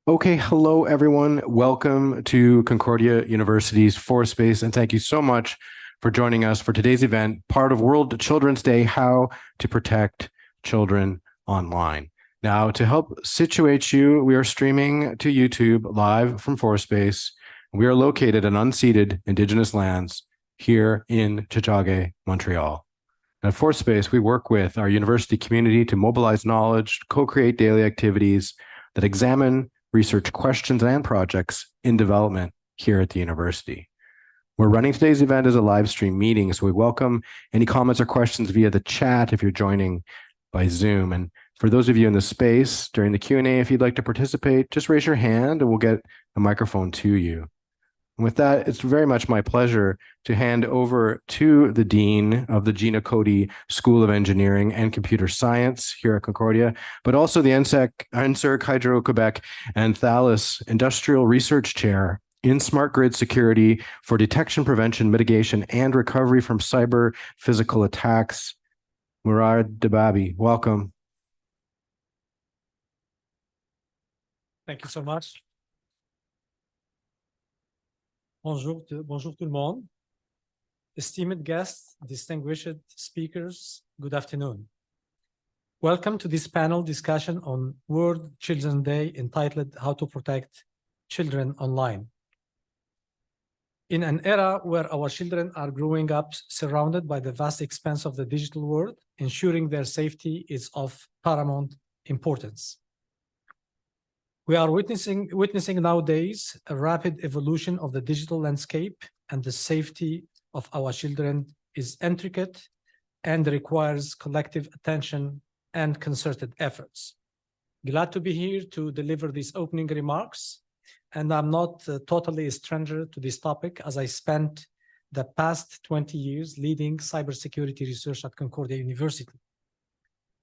Okay, hello everyone. Welcome to Concordia University's ForSpace, and thank you so much for joining us for today's event, part of World Children's Day, How to Protect Children Online. Now, to help situate you, we are streaming to YouTube live from ForSpace. We are located in unceded Indigenous lands here in Tiohtià:ke, Montreal. At ForSpace, we work with our university community to mobilize knowledge, co-create daily activities that examine research questions and projects in development here at the university. We're running today's event as a live stream meeting, so we welcome any comments or questions via the chat if you're joining by Zoom. And for those of you in the space during the Q&A, if you'd like to participate, just raise your hand and we'll get a microphone to you. And with that, it's very much my pleasure to hand over to the Dean of the Gina Cody School of Engineering and Computer Science here at Concordia, but also the NSERC Hydro-Quebec and Thales Industrial Research Chair in Smart Grid Security for Detection, Prevention, Mitigation, and Recovery from Cyber Physical Attacks, Murad Dababi. Welcome. Thank you so much. Bonjour tout le monde. Esteemed guests, distinguished speakers, good afternoon. Welcome to this panel discussion on World Children's Day entitled How to Protect Children Online. In an era where our children are growing up surrounded by the vast expanse of the digital world, ensuring their safety is of paramount importance. We are witnessing nowadays a rapid evolution of the digital landscape, and the safety of our children is intricate and requires collective attention and concerted efforts. Glad to be here to deliver these opening remarks, and I'm not totally a stranger to this topic, as I spent the past 20 years leading cybersecurity research at Concordia University.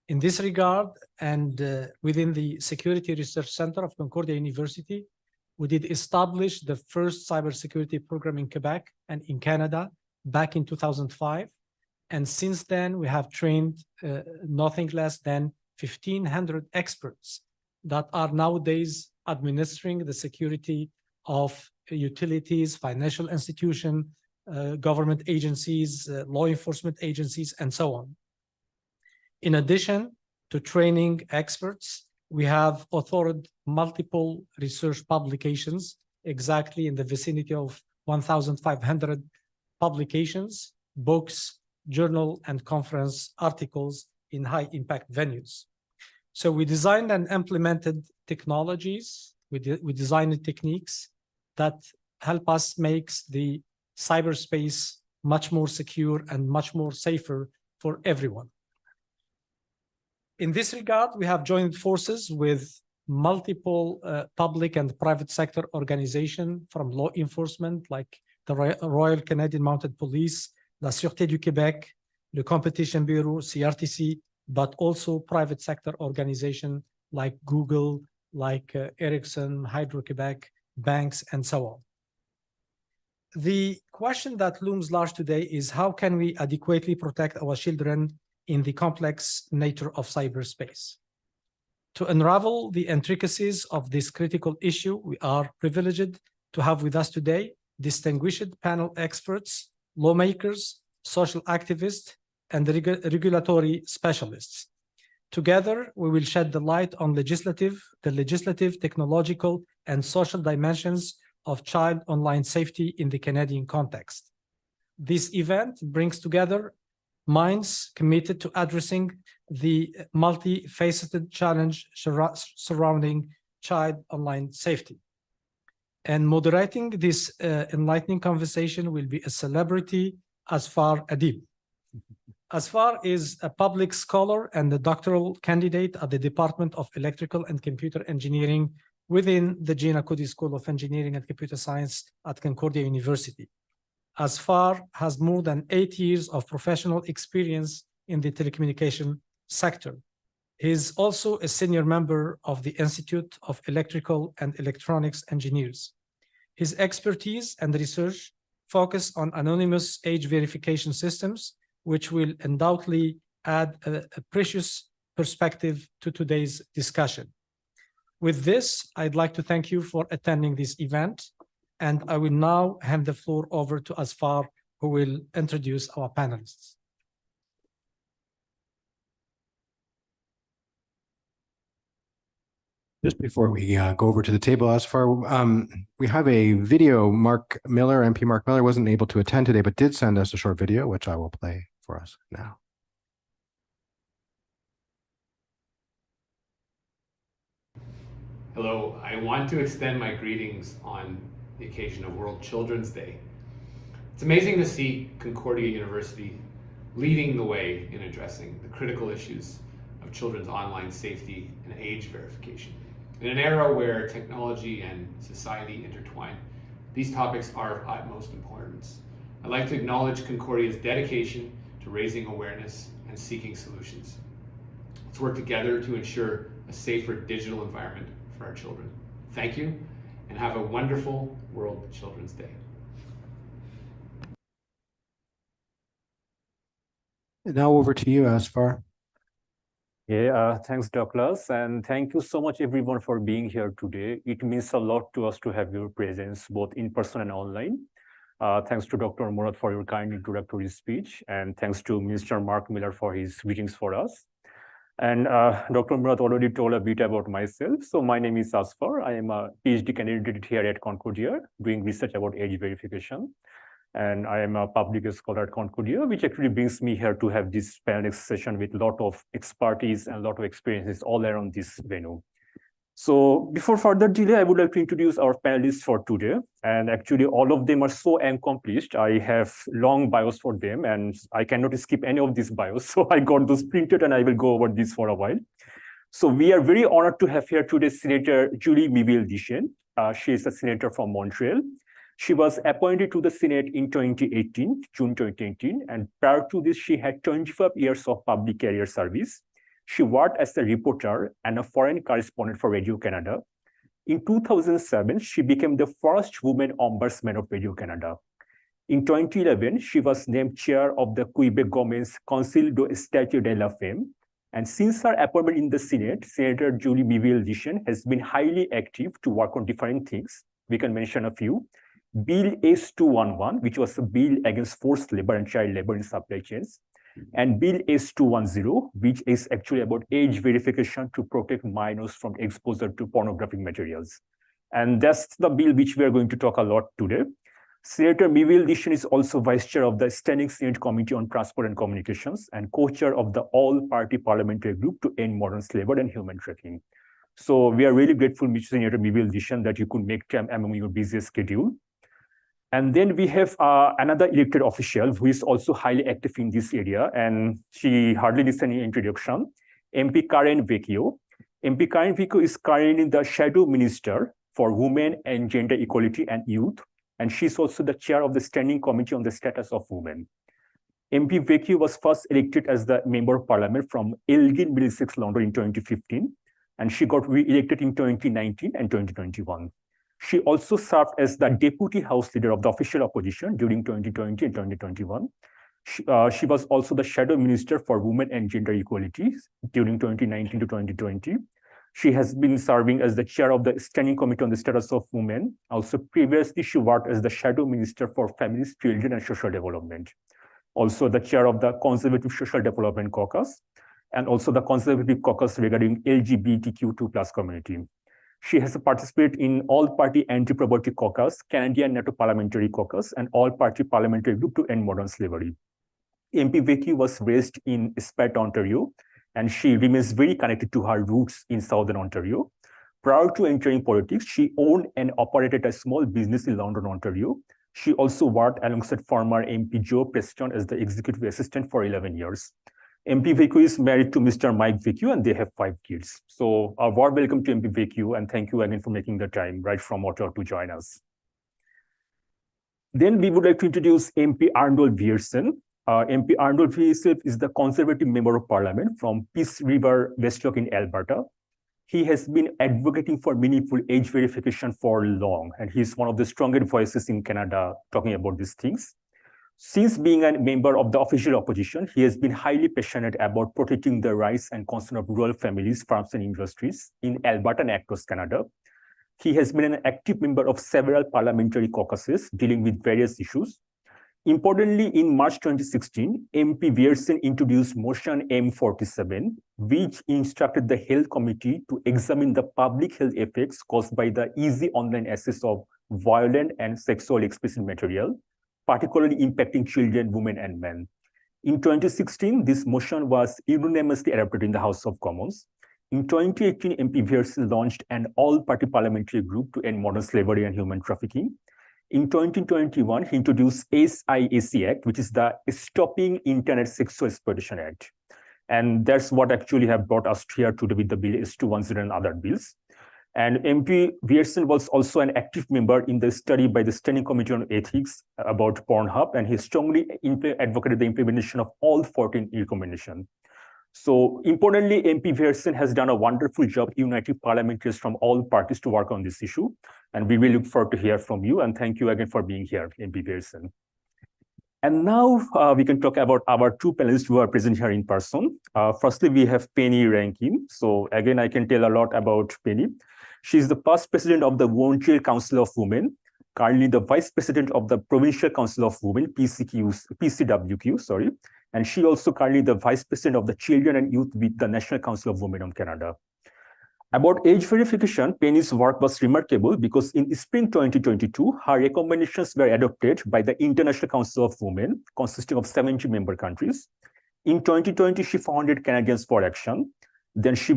In this regard, and within the Security Research Center of Concordia University, we did establish the first cybersecurity program in Quebec and in Canada back in 2005. And since then, we have trained nothing less than 1,500 experts that are nowadays administering the security of utilities, financial institutions, government agencies, law enforcement agencies, and so on. In addition to training experts, we have authored multiple research publications, exactly in the vicinity of 1,500 publications, books, journal, and conference articles in high-impact venues. So we designed and implemented technologies, we designed techniques that help us make the cyberspace much more secure and much more safer for everyone. In this regard, we have joined forces with multiple public and private sector organizations from law enforcement, like the Royal Canadian Mounted Police, La Sûreté du Québec, the Competition Bureau, CRTC, but also private sector organizations like Google, like Ericsson, Hydro-Quebec, banks, and so on. The question that looms large today is how can we adequately protect our children in the complex nature of cyberspace? To unravel the intricacies of this critical issue, we are privileged to have with us today distinguished panel experts, lawmakers, social activists, and regulatory specialists. Together, we will shed the light on the legislative, technological, and social dimensions of child online safety in the Canadian context. This event brings together minds committed to addressing the multifaceted challenge surrounding child online safety. And moderating this enlightening conversation will be a celebrity, Azfar Adib. Azfar is a public scholar and a doctoral candidate at the Department of Electrical and Computer Engineering within the Gina Cody School of Engineering and Computer Science at Concordia University. Azfar has more than 8 years of professional experience in the telecommunication sector. He is also a senior member of the Institute of Electrical and Electronics Engineers. His expertise and research focus on anonymous age verification systems, which will undoubtedly add a precious perspective to today's discussion. With this, I'd like to thank you for attending this event, and I will now hand the floor over to Azfar, who will introduce our panelists. Just before we go over to the table, Asfar, we have a video. MP Mark Miller wasn't able to attend today, but did send us a short video, which I will play for us now. Hello, I want to extend my greetings on the occasion of World Children's Day. It's amazing to see Concordia University leading the way in addressing the critical issues of children's online safety and age verification. In an era where technology and society intertwine, these topics are of utmost importance. I'd like to acknowledge Concordia's dedication to raising awareness and seeking solutions. Let's work together to ensure a safer digital environment for our children. Thank you, and have a wonderful World Children's Day. Now over to you, Asfar. Yeah, thanks, Douglas, and thank you so much, everyone, for being here today. It means a lot to us to have your presence, both in person and online. Thanks to Dr. Murad for your kind introductory speech, and thanks to Minister Mark Miller for his greetings for us. And Dr. Murad already told a bit about myself. So my name is Azfar. I am a PhD candidate here at Concordia, doing research about age verification. And I am a public scholar at Concordia, which actually brings me here to have this panel session with a lot of expertise and a lot of experiences all around this venue. So before further delay, I would like to introduce our panelists for today. And actually, all of them are so accomplished. I have long bios for them, and I cannot skip any of these bios. So I got those printed, and I will go over this for a while. So we are very honored to have here today Senator Julie Miville Dechêne. She is a senator from Montreal. She was appointed to the Senate in 2018, June 2018, and prior to this, she had 25 years of public career service. She worked as a reporter and a foreign correspondent for Radio-Canada. In 2007, she became the first woman ombudsman of Radio-Canada. In 2011, she was named chair of the Quebec government's Conseil de Statut de la Femme. And since her appointment in the Senate, Senator Julie Miville Dechêne has been highly active to work on different things. We can mention a few. Bill S-211, which was a bill against forced labor and child labor in supply chains, and Bill S-210, which is actually about age verification to protect minors from exposure to pornographic materials. And that's the bill which we are going to talk a lot today. Senator Miville Dechêne is also vice chair of the Standing Senate Committee on Transport and Communications and co-chair of the All-Party Parliamentary Group to End Modern Slavery and Human Trafficking. So we are really grateful, Mr. Senator Miville Dechêne, that you could make time among your busiest schedule. And then we have another elected official who is also highly active in this area, and she hardly needs any introduction, MP Karen Vecchio. MP Karen Vecchio is currently the Shadow Minister for Women and Gender Equality and Youth, and she's also the chair of the Standing Committee on the Status of Women. MP Vecchio was first elected as the Member of Parliament from Elgin, Middlesex, London in 2015, and she got re-elected in 2019 and 2021. She also served as the Deputy House Leader of the official opposition during 2020 and 2021. She was also the Shadow Minister for Women and Gender Equality during 2019 to 2020. She has been serving as the chair of the Standing Committee on the Status of Women. Also, previously, she worked as the Shadow Minister for Families, Children, and Social Development. Also, the chair of the Conservative Social Development Caucus, and also the Conservative Caucus regarding LGBTQ2+ community. She has participated in All-Party Anti-Poverty Caucus, Canadian NATO Parliamentary Caucus, and All-Party Parliamentary Group to End Modern Slavery. MP Vecchio was raised in Spett, Ontario, and she remains very connected to her roots in Southern Ontario. Prior to entering politics, she owned and operated a small business in London, Ontario. She also worked alongside former MP Joe Preston as the executive assistant for 11 years. MP Vecchio is married to Mr. Mike Vecchio, and they have 5 kids. So a warm welcome to MP Vecchio, and thank you again for making the time right from Ottawa to join us. Then we would like to introduce MP Arnold Viersen. MP Arnold Viersen is the Conservative Member of Parliament from Peace River, Westlock in Alberta. He has been advocating for meaningful age verification for long, and he's one of the strongest voices in Canada talking about these things. Since being a member of the official opposition, he has been highly passionate about protecting the rights and concern of rural families, farms, and industries in Alberta and across Canada. He has been an active member of several parliamentary caucuses dealing with various issues. Importantly, in March 2016, MP Viersen introduced motion M47, which instructed the Health Committee to examine the public health effects caused by the easy online access of violent and sexual explicit material, particularly impacting children, women, and men. In 2016, this motion was unanimously adopted in the House of Commons. In 2018, MP Viersen launched an all-party parliamentary group to end modern slavery and human trafficking. In 2021, he introduced SIAC Act, which is the Stopping Internet Sexual Exploitation Act. And that's what actually have brought us here today with the Bill S210 and other bills. And MP Viersen was also an active member in the study by the Standing Committee on Ethics about Pornhub, and he strongly advocated the implementation of all 14 recommendations. So importantly, MP Viersen has done a wonderful job uniting parliamentarians from all parties to work on this issue. And we will look forward to hear from you. And thank you again for being here, MP Viersen. And now we can talk about our two panelists who are present here in person. Firstly, we have Penny Rankin. So again, I can tell a lot about Penny. She's the past president of the Montreal Council of Women, currently the vice president of the Provincial Council of Women, PCWQ, sorry. And she also currently the vice president of the Children and Youth with the National Council of Women of Canada. About age verification, Penny's work was remarkable because in spring 2022, her recommendations were adopted by the International Council of Women, consisting of 70 member countries. In 2020, she founded Canadians for Action. Then she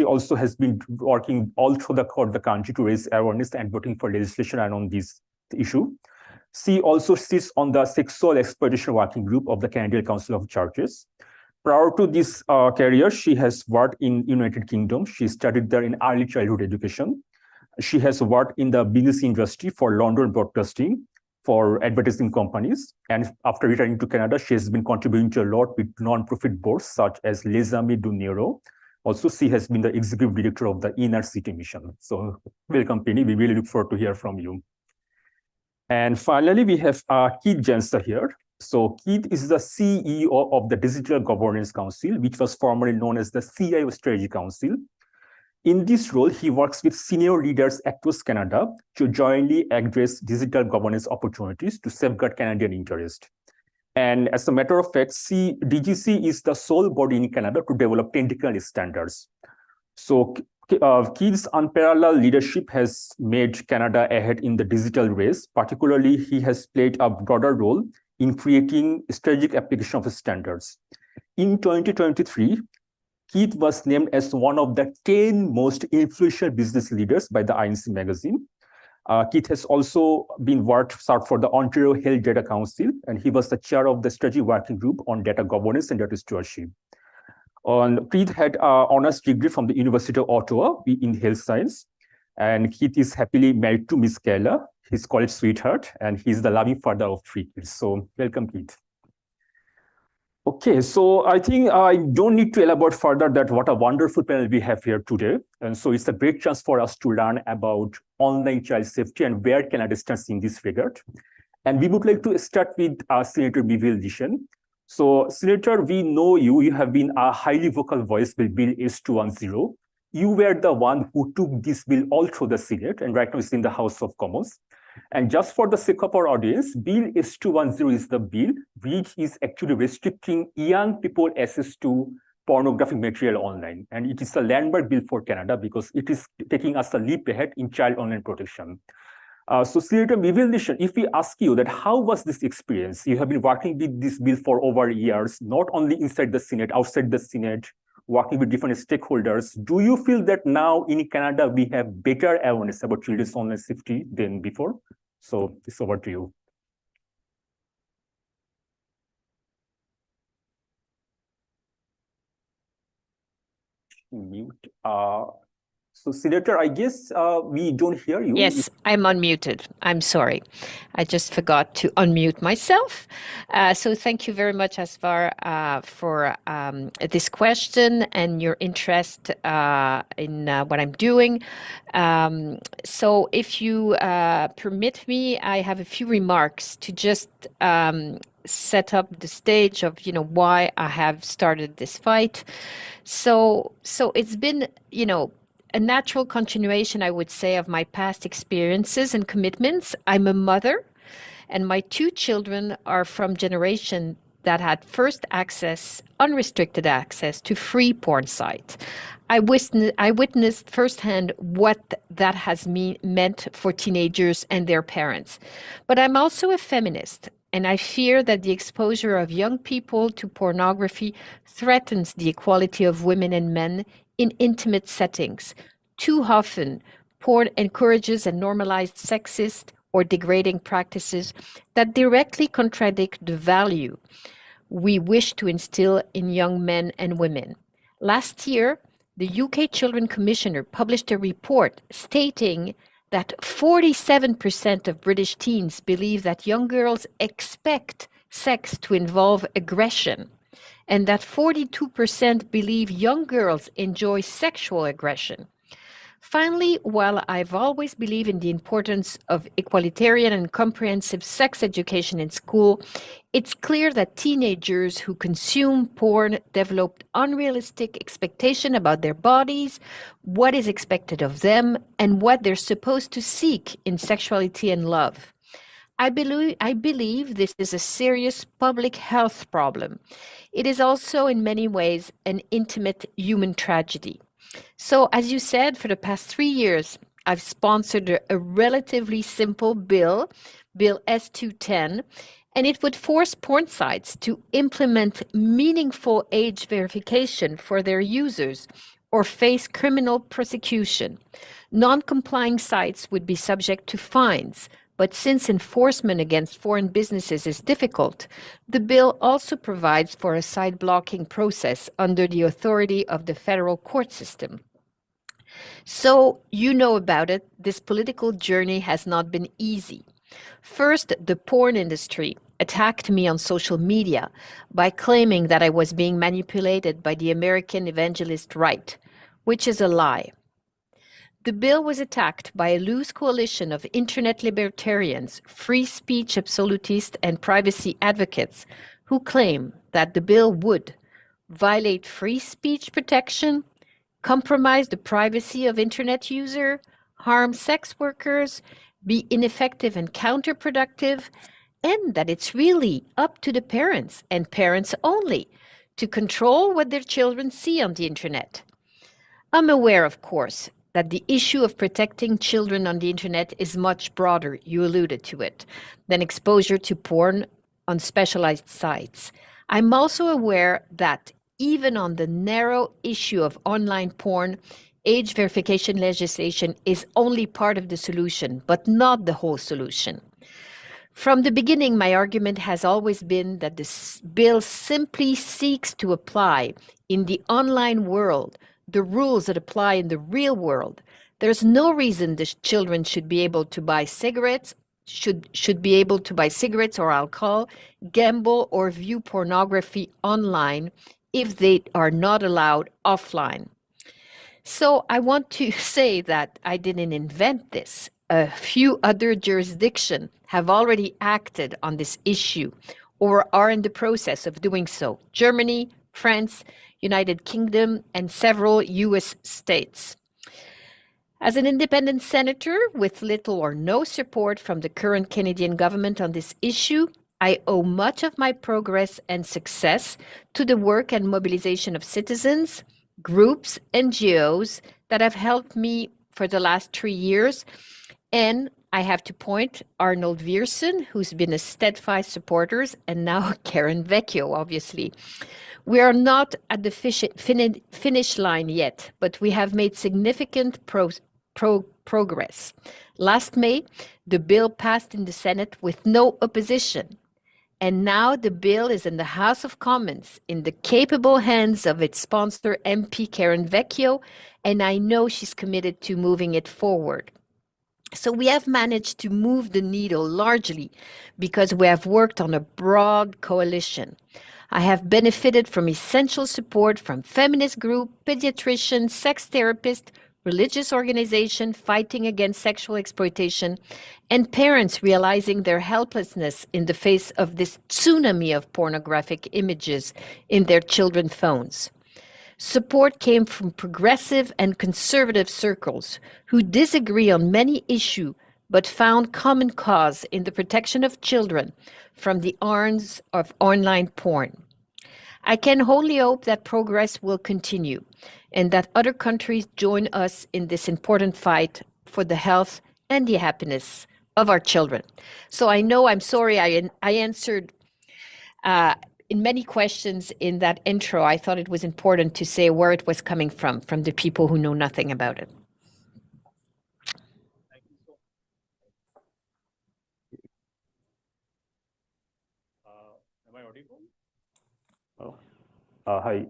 also has been working all through the country to raise awareness and voting for legislation around this issue. She also sits on the Sexual Exploitation Working Group of the Canadian Council of Churches. Prior to this career, she has worked in United Kingdom. She studied there in early childhood education. She has worked in the business industry for London Broadcasting, for advertising companies. And after returning to Canada, she has been contributing to a lot with non-profit boards such as Les Amis du Nero. Also, she has been the executive director of the Inner City Mission. So welcome, Penny. We really look forward to hear from you. And finally, we have Keith Jansa here. So Keith is the CEO of the Digital Governance Council, which was formerly known as the CIO Strategy Council. In this role, he works with senior leaders across Canada to jointly address digital governance opportunities to safeguard Canadian interest. And as a matter of fact, DGC is the sole body in Canada to develop technical standards. So Keith's unparalleled leadership has made Canada ahead in the digital race. Particularly, he has played a broader role in creating strategic application of standards. In 2023, Keith was named as one of the 10 most influential business leaders by the INC magazine. Keith has also been worked for the Ontario Health Data Council, and he was the chair of the Strategy Working Group on Data Governance and Data Stewardship. Keith had an honors degree from the University of Ottawa in health science, and Keith is happily married to Miss Kayla, his college sweetheart, and he's the loving father of 3 kids. So welcome, Keith. Okay, so I think I don't need to elaborate further that what a wonderful panel we have here today. And so it's a great chance for us to learn about online child safety and where Canada stands in this regard. And we would like to start with Senator Miville Dechêne. So Senator, we know you have been a highly vocal voice with Bill S210. You were the one who took this bill all through the Senate, and right now it's in the House of Commons. And just for the sake of our audience, Bill S210 is the bill which is actually restricting young people access to pornographic material online. And it is a landmark bill for Canada because it is taking us a leap ahead in child online protection. So Senator Miville Dechêne, if we ask you that how was this experience? You have been working with this bill for over years, not only inside the Senate, outside the Senate, working with different stakeholders. Do you feel that now in Canada, we have better awareness about children's online safety than before? So it's over to you. Mute. So, Senator, I guess we don't hear you. Yes, I'm unmuted. I'm sorry. I just forgot to unmute myself. So thank you very much, Azfar, for this question and your interest in what I'm doing. So if you permit me, I have a few remarks to just set up the stage of, why I have started this fight. So it's been, a natural continuation, I would say, of my past experiences and commitments. I'm a mother, and my 2 children are from generation that had first access, unrestricted access to free porn sites. I witnessed firsthand what that has meant for teenagers and their parents. But I'm also a feminist, and I fear that the exposure of young people to pornography threatens the equality of women and men in intimate settings. Too often, porn encourages and normalizes sexist or degrading practices that directly contradict the value we wish to instill in young men and women. Last year, the UK Children Commissioner published a report stating that 47% of British teens believe that young girls expect sex to involve aggression, and that 42% believe young girls enjoy sexual aggression. Finally, while I've always believed in the importance of equalitarian and comprehensive sex education in school, it's clear that teenagers who consume porn develop unrealistic expectations about their bodies, what is expected of them, and what they're supposed to seek in sexuality and love. I believe this is a serious public health problem. It is also in many ways an intimate human tragedy. So, as you said, for the past 3 years, I've sponsored a relatively simple bill, Bill S210, and it would force porn sites to implement meaningful age verification for their users or face criminal prosecution. Non-complying sites would be subject to fines, but since enforcement against foreign businesses is difficult, the bill also provides for a site blocking process under the authority of the federal court system. So, you know about it, this political journey has not been easy. First, the porn industry attacked me on social media by claiming that I was being manipulated by the American evangelist right, which is a lie. The bill was attacked by a loose coalition of internet libertarians, free speech absolutists, and privacy advocates who claim that the bill would violate free speech protection, compromise the privacy of internet users, harm sex workers, be ineffective and counterproductive, and that it's really up to the parents and parents only to control what their children see on the internet. I'm aware, of course, that the issue of protecting children on the internet is much broader, you alluded to it, than exposure to porn on specialized sites. I'm also aware that even on the narrow issue of online porn, age verification legislation is only part of the solution, but not the whole solution. From the beginning, my argument has always been that this bill simply seeks to apply in the online world the rules that apply in the real world. There's no reason the children should be able to buy cigarettes, should be able to buy cigarettes or alcohol, gamble, or view pornography online if they are not allowed offline. So I want to say that I didn't invent this. A few other jurisdictions have already acted on this issue or are in the process of doing so. Germany, France, United Kingdom, and several US states. As an independent senator with little or no support from the current Canadian government on this issue, I owe much of my progress and success to the work and mobilization of citizens, groups, NGOs that have helped me for the last 3 years. And I have to point Arnold Viersen, who's been a steadfast supporter, and now Karen Vecchio, obviously. We are not at the finish line yet, but we have made significant progress. Last May, the bill passed in the Senate with no opposition. And now the bill is in the House of Commons in the capable hands of its sponsor, MP Karen Vecchio, and I know she's committed to moving it forward. So we have managed to move the needle largely because we have worked on a broad coalition. I have benefited from essential support from feminist group, pediatricians, sex therapists, religious organization fighting against sexual exploitation, and parents realizing their helplessness in the face of this tsunami of pornographic images in their children's phones. Support came from progressive and conservative circles who disagree on many issues but found common cause in the protection of children from the arms of online porn. I can only hope that progress will continue and that other countries join us in this important fight for the health and the happiness of our children. So I know, I'm sorry, I answered in many questions in that intro. I thought it was important to say where it was coming from the people who know nothing about it. Am I audible? Oh, hi.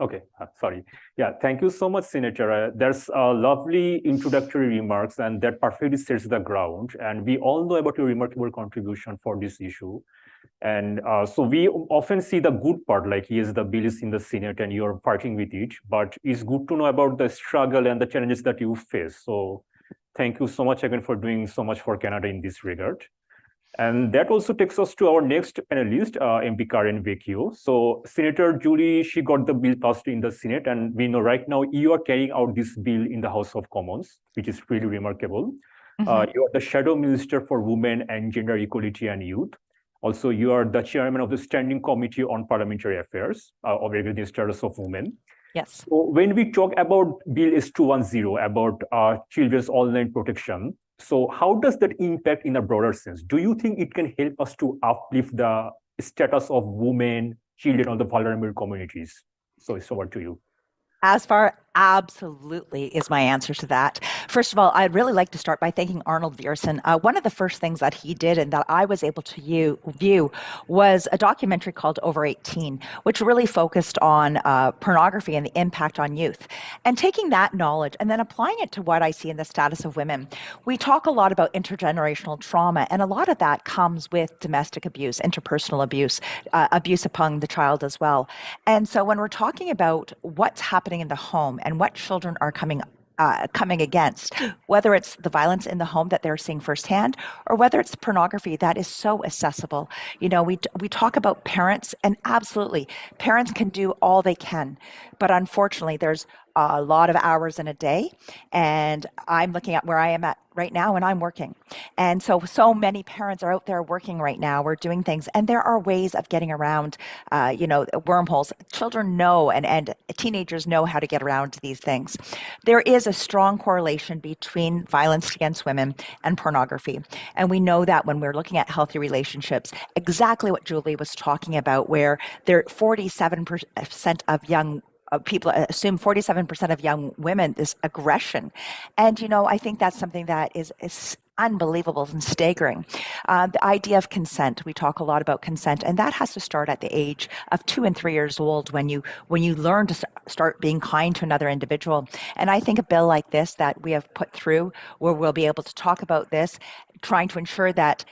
Okay, sorry. Yeah, thank you so much, Senator. There's lovely introductory remarks, and that perfectly sets the ground. And we all know about your remarkable contribution for this issue. And so we often see the good part, like yes, the bill is in the Senate and you're fighting with it, but it's good to know about the struggle and the challenges that you face. So thank you so much again for doing so much for Canada in this regard. And that also takes us to our next panelist, MP Karen Vecchio. So Senator Julie, she got the bill passed in the Senate, and we know right now you are carrying out this bill in the House of Commons, which is really remarkable. You are the Shadow Minister for Women and Gender Equality and Youth. Also, you are the chairman of the Standing Committee on Parliamentary Affairs of Regulating Status of Women. Yes. So when we talk about Bill S210, about children's online protection, so how does that impact in a broader sense? Do you think it can help us to uplift the status of women, children, or the vulnerable communities? So it's over to you. Azfar, absolutely is my answer to that. First of all, I'd really like to start by thanking Arnold Viersen. One of the first things that he did and that I was able to view was a documentary called Over 18, which really focused on pornography and the impact on youth. And taking that knowledge and then applying it to what I see in the status of women, we talk a lot about intergenerational trauma, and a lot of that comes with domestic abuse, interpersonal abuse, abuse upon the child as well. And so when we're talking about what's happening in the home and what children are coming against, whether it's the violence in the home that they're seeing firsthand or whether it's pornography that is so accessible. You know, we talk about parents, and absolutely parents can do all they can, but unfortunately there's a lot of hours in a day, and I'm looking at where I am at right now, and I'm working. And so many parents are out there working right now. We're doing things, and there are ways of getting around, wormholes. Children know, and teenagers know how to get around these things. There is a strong correlation between violence against women and pornography. And we know that when we're looking at healthy relationships, exactly what Julie was talking about, where there 47% of young people assume 47% of young women is aggression. And, I think that's something that is unbelievable and staggering. The idea of consent, we talk a lot about consent, and that has to start at the age of 2 and 3 years old when you learn to start being kind to another individual. And I think a bill like this that we have put through, where we'll be able to talk about this, trying to ensure that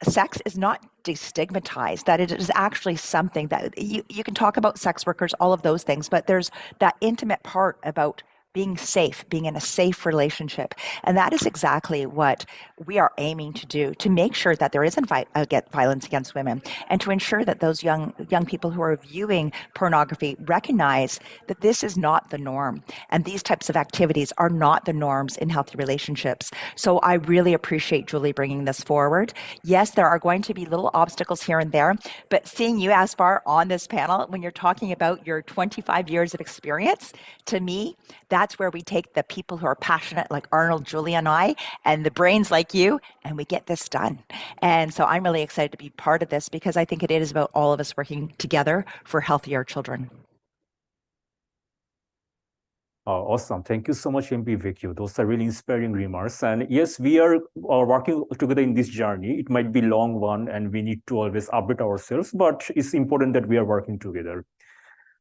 sex is not destigmatized, that it is actually something that you can talk about sex workers, all of those things, but there's that intimate part about being safe, being in a safe relationship. And that is exactly what we are aiming to do, to make sure that there isn't violence against women, and to ensure that those young people who are viewing pornography recognize that this is not the norm, and these types of activities are not the norms in healthy relationships. So I really appreciate Julie bringing this forward. Yes, there are going to be little obstacles here and there, but seeing you, Azfar, on this panel, when you're talking about your 25 years of experience, to me, that's where we take the people who are passionate, like Arnold, Julie, and I, and the brains like you, and we get this done. And so I'm really excited to be part of this, because I think it is about all of us working together for healthier children. Awesome. Thank you so much, MP Vecchio. Those are really inspiring remarks. And yes, we are working together in this journey. It might be a long one, and we need to always update ourselves, but it's important that we are working together.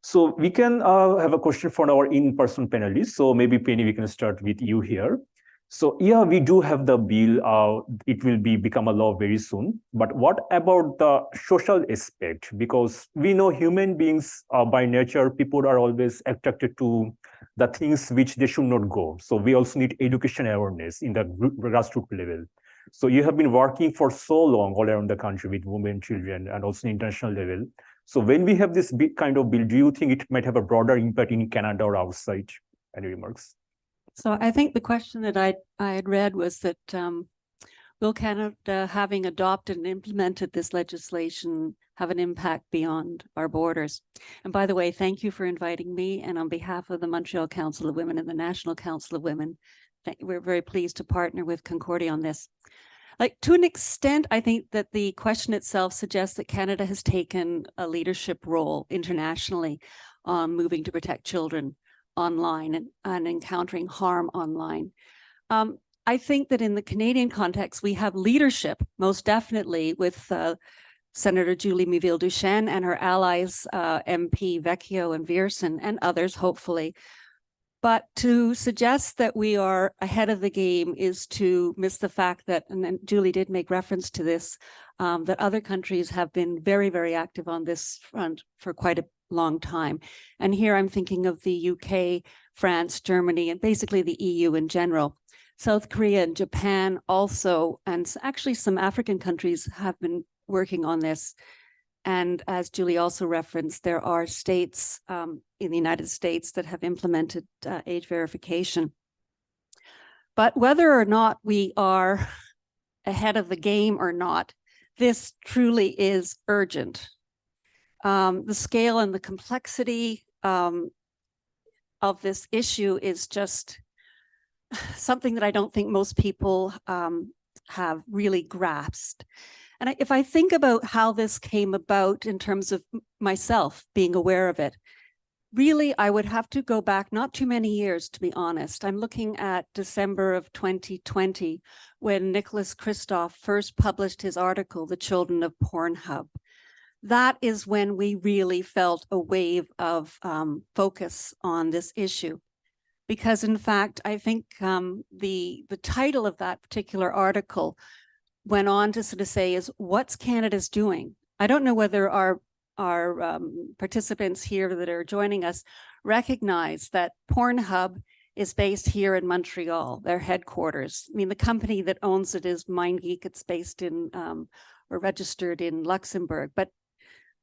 So we can have a question for our in-person panelists. So maybe Penny, we can start with you here. So yeah, we do have the bill. It will become a law very soon. But what about the social aspect? Because we know human beings by nature, people are always attracted to the things which they should not go. So we also need education awareness in the grassroots level. So you have been working for so long all around the country with women, children, and also international level. So when we have this big kind of bill, do you think it might have a broader impact in Canada or outside? Any remarks? So I think the question that I had read was that will Canada, having adopted and implemented this legislation, have an impact beyond our borders? And by the way, thank you for inviting me. And on behalf of the Montreal Council of Women and the National Council of Women, we're very pleased to partner with Concordia on this. Like, to an extent, I think that the question itself suggests that Canada has taken a leadership role internationally on moving to protect children online and encountering harm online. I think that in the Canadian context, we have leadership, most definitely, with Senator Julie Miville Dechêne and her allies, MP Vecchio and Viersen, and others, hopefully. But to suggest that we are ahead of the game is to miss the fact that, and Julie did make reference to this, that other countries have been very, very active on this front for quite a long time. And here I'm thinking of the UK, France, Germany, and basically the EU in general. South Korea and Japan also, and actually some African countries have been working on this. And as Julie also referenced, there are states in the United States that have implemented age verification. But whether or not we are ahead of the game or not, this truly is urgent. The scale and the complexity of this issue is just something that I don't think most people have really grasped. And if I think about how this came about in terms of myself being aware of it, really, I would have to go back not too many years, to be honest. I'm looking at December of 2020, when Nicholas Kristof first published his article, The Children of Pornhub. That is when we really felt a wave of focus on this issue. Because in fact, I think the title of that particular article went on to sort of say is, what's Canada's doing? I don't know whether our participants here that are joining us recognize that Pornhub is based here in Montreal, their headquarters. I mean, the company that owns it is MindGeek. It's based in or registered in Luxembourg, but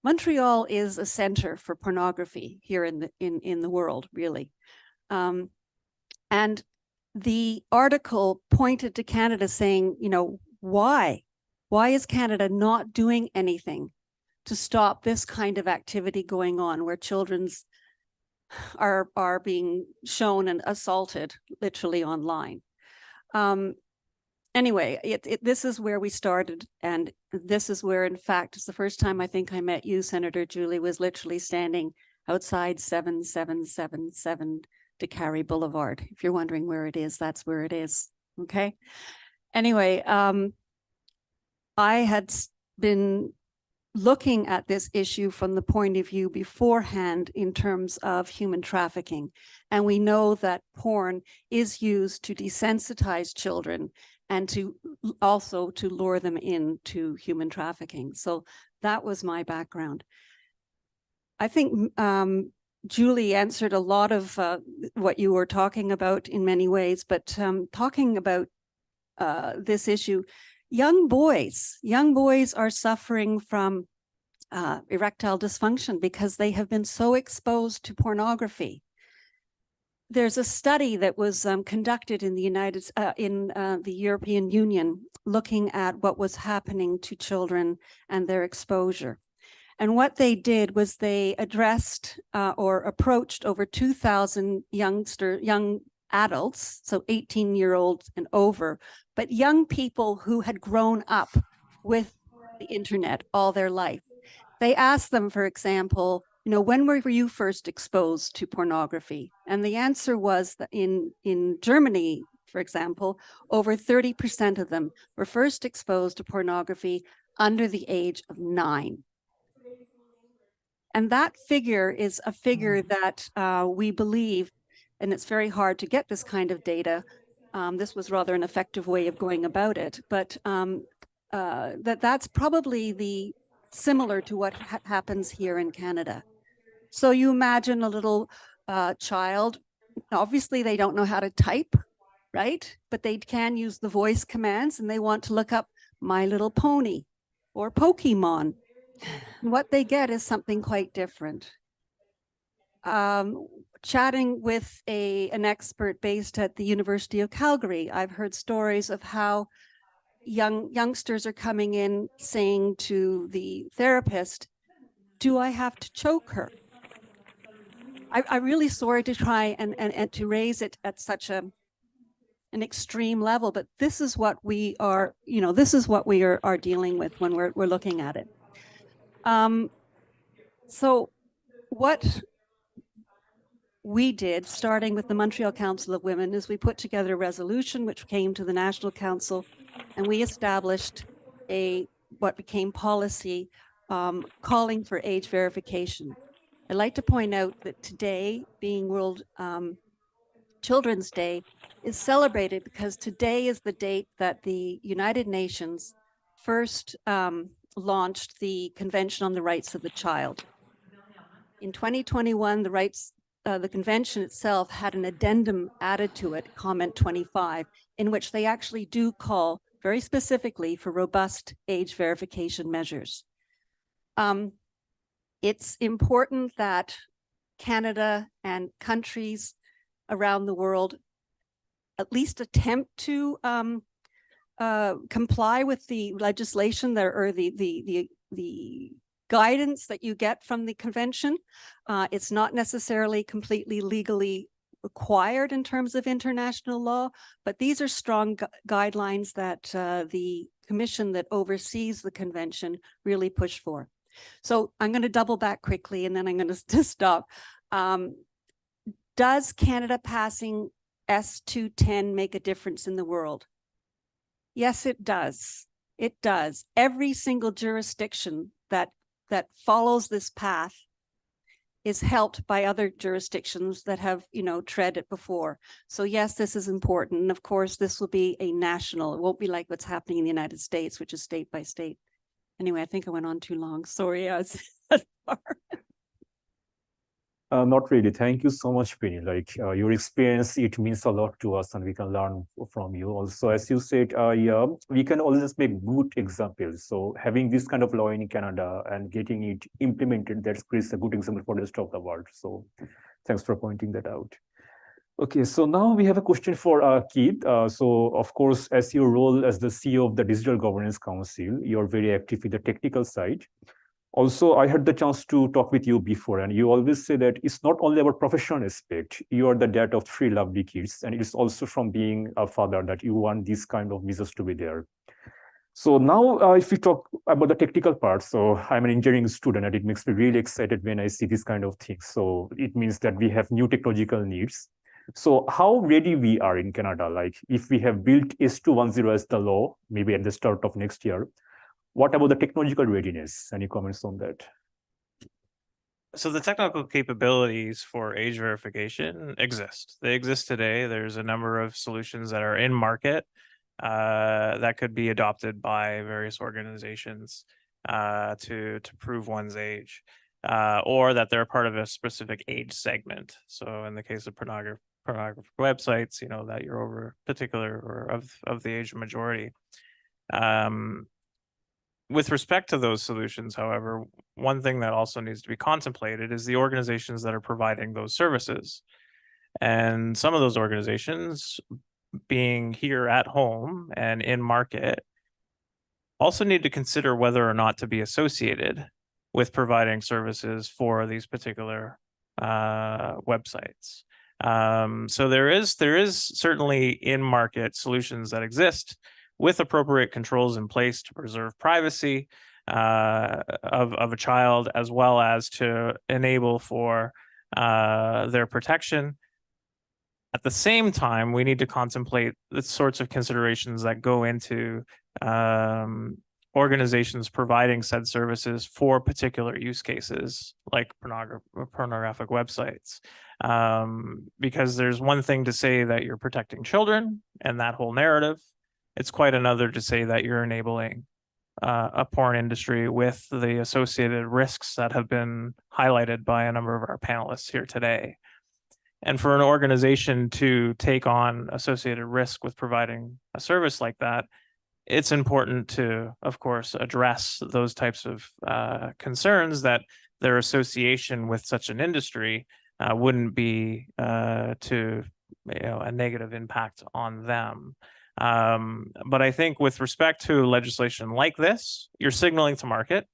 Montreal is a center for pornography here in the world, really. And the article pointed to Canada saying, you know, why is Canada not doing anything to stop this kind of activity going on, where children's are being shown and assaulted literally online? Anyway, this is where we started, and this is where, in fact, it's the first time I think I met you, Senator Julie, was literally standing outside 7777 Dechêne Boulevard. If you're wondering where it is, that's where it is. Okay. Anyway, I had been looking at this issue from the point of view beforehand in terms of human trafficking. And we know that porn is used to desensitize children and to also to lure them into human trafficking. So that was my background. I think Julie answered a lot of what you were talking about in many ways, but talking about this issue, young boys are suffering from erectile dysfunction because they have been so exposed to pornography. There's a study that was conducted in the European Union looking at what was happening to children and their exposure. And what they did was they addressed or approached over 2,000 young adults, so 18-year-olds and over, but young people who had grown up with the internet all their life. They asked them, for example, when were you first exposed to pornography? And the answer was that in Germany, for example, over 30% of them were first exposed to pornography under the age of 9. And that figure is a figure that we believe, and it's very hard to get this kind of data. This was rather an effective way of going about it, but that's probably similar to what happens here in Canada. So you imagine a little child, obviously they don't know how to type, right? But they can use the voice commands and they want to look up My Little Pony or Pokemon. And what they get is something quite different. Chatting with an expert based at the University of Calgary, I've heard stories of how youngsters are coming in saying to the therapist, do I have to choke her? I'm really sorry to try and to raise it at such an extreme level, but this is what we are, this is what we are dealing with when we're looking at it. So what we did, starting with the Montreal Council of Women, is we put together a resolution which came to the National Council, and we established what became policy calling for age verification. I'd like to point out that today, being World Children's Day, is celebrated because today is the date that the United Nations first launched the Convention on the Rights of the Child. In 2021, the convention itself had an addendum added to it, comment 25, in which they actually do call very specifically for robust age verification measures. It's important that Canada and countries around the world at least attempt to comply with the legislation there, or the guidance that you get from the convention. It's not necessarily completely legally required in terms of international law, but these are strong guidelines that the commission that oversees the convention really push for. So I'm going to double back quickly and then I'm going to stop. Does Canada passing S210 make a difference in the world? Yes, it does. It does. Every single jurisdiction that follows this path is helped by other jurisdictions that have, tread it before. So yes, this is important. And of course, this will be a national, it won't be like what's happening in the United States, which is state by state. Anyway, I think I went on too long. Sorry, I was that far. Not really. Thank you so much, Penny. Your experience, it means a lot to us and we can learn from you. Also, as you said, yeah, we can always make good examples. So having this kind of law in Canada and getting it implemented, that creates a good example for the rest of the world. So thanks for pointing that out. Okay, so now we have a question for Keith. So of course, as your role as the CEO of the Digital Governance Council, you're very active in the technical side. Also, I had the chance to talk with you before, and you always say that it's not only about professional aspect. You are the dad of 3 lovely kids, and it's also from being a father that you want these kind of measures to be there. So now, if we talk about the technical part, so I'm an engineering student, and it makes me really excited when I see this kind of things. So it means that we have new technological needs. So how ready we are in Canada? Like if we have built S210 as the law, maybe at the start of next year, what about the technological readiness? Any comments on that? So the technical capabilities for age verification exist. They exist today. There's a number of solutions that are in market that could be adopted by various organizations to prove one's age, or that they're part of a specific age segment. So in the case of pornographic websites, that you're over particular or of the age of majority. With respect to those solutions, however, one thing that also needs to be contemplated is the organizations that are providing those services. And some of those organizations, being here at home and in market, also need to consider whether or not to be associated with providing services for these particular websites. So there is certainly in market solutions that exist with appropriate controls in place to preserve privacy, of a child, as well as to enable for their protection. At the same time, we need to contemplate the sorts of considerations that go into organizations providing said services for particular use cases, like pornographic websites. Because there's one thing to say that you're protecting children and that whole narrative. It's quite another to say that you're enabling a porn industry with the associated risks that have been highlighted by a number of our panelists here today. And for an organization to take on associated risk with providing a service like that, it's important to, of course, address those types of concerns that their association with such an industry wouldn't be to a negative impact on them. But I think with respect to legislation like this, you're signaling to market,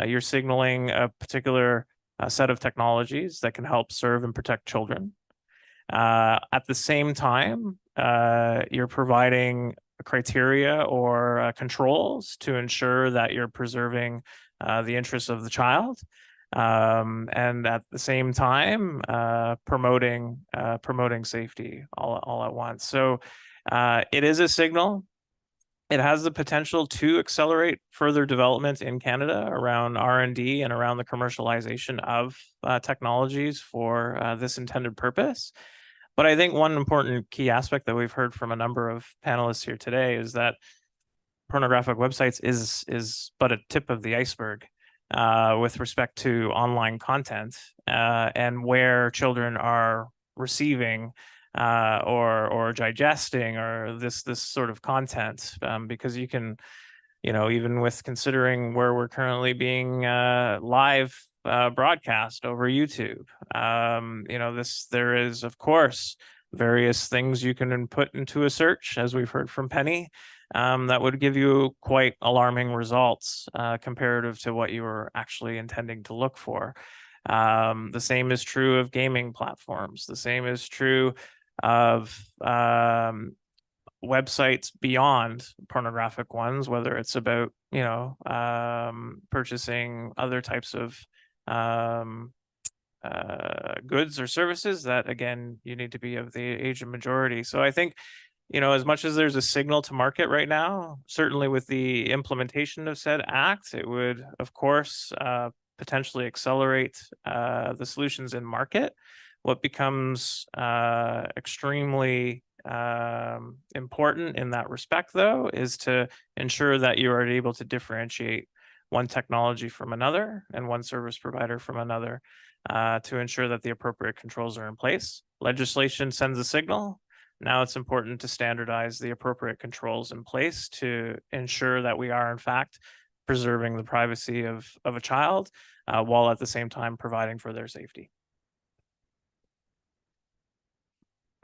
you're signaling a particular set of technologies that can help serve and protect children. At the same time, you're providing criteria or controls to ensure that you're preserving the interests of the child, and at the same time promoting safety all at once. So it is a signal. It has the potential to accelerate further development in Canada around R&D and around the commercialization of technologies for this intended purpose. But I think one important key aspect that we've heard from a number of panelists here today is that pornographic websites is but a tip of the iceberg with respect to online content and where children are receiving or digesting or this sort of content, because you can, even with considering where we're currently being live broadcast over YouTube, there is, of course, various things you can input into a search, as we've heard from Penny, that would give you quite alarming results comparative to what you were actually intending to look for. The same is true of gaming platforms. The same is true of websites beyond pornographic ones, whether it's about purchasing other types of goods or services that, again, you need to be of the age of majority. So I think, as much as there's a signal to market right now, certainly with the implementation of said act, it would, of course, potentially accelerate the solutions in market. What becomes extremely important in that respect, though, is to ensure that you are able to differentiate one technology from another and one service provider from another to ensure that the appropriate controls are in place. Legislation sends a signal. Now it's important to standardize the appropriate controls in place to ensure that we are, in fact, preserving the privacy of a child while at the same time providing for their safety.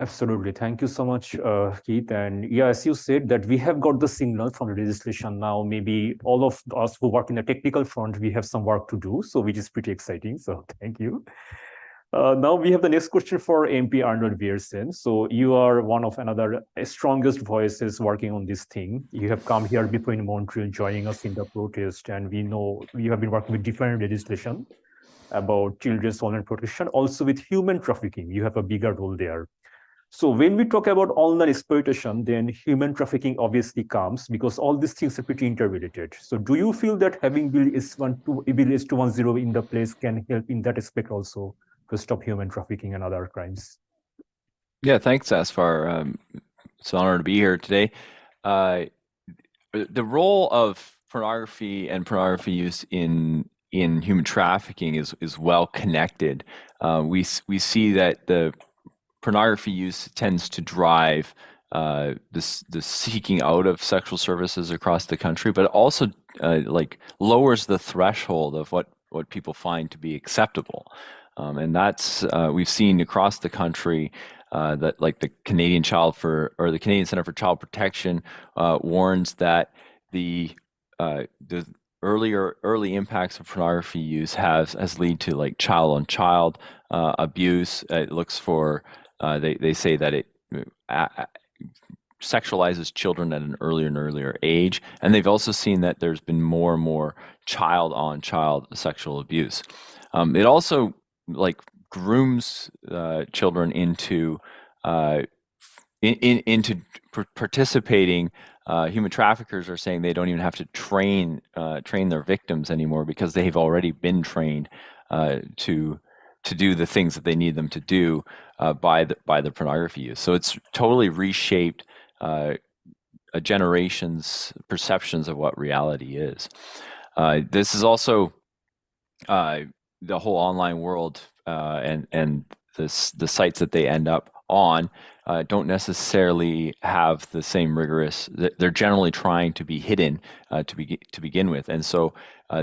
Absolutely. Thank you so much, Keith. And yeah, as you said, that we have got the signal from the legislation now. Maybe all of us who work in the technical front, we have some work to do, so which is pretty exciting. So thank you. Now we have the next question for MP Arnold Viersen. So you are one of another strongest voices working on this thing. You have come here before in Montreal, joining us in the protest, and we know you have been working with different legislation about children's online protection, also with human trafficking. You have a bigger role there. So when we talk about online exploitation, then human trafficking obviously comes because all these things are pretty interrelated. So do you feel that having Bill S210 in the place can help in that aspect also to stop human trafficking and other crimes? Yeah, thanks, Azfar. It's an honor to be here today. The role of pornography and pornography use in human trafficking is well connected. We see that the pornography use tends to drive the seeking out of sexual services across the country, but also lowers the threshold of what people find to be acceptable. And that's we've seen across the country that the Canadian the Canadian Centre for Child Protection warns that the early impacts of pornography use has lead to child on child abuse. It looks for they say that it sexualizes children at an earlier and earlier age. And they've also seen that there's been more and more child-on-child sexual abuse. It also grooms children into participating. Human traffickers are saying they don't even have to train their victims anymore because they've already been trained to do the things that they need them to do by the pornography use. So it's totally reshaped a generation's perceptions of what reality is. This is also the whole online world and the sites that they end up on don't necessarily have the same rigorous. They're generally trying to be hidden to begin with, and so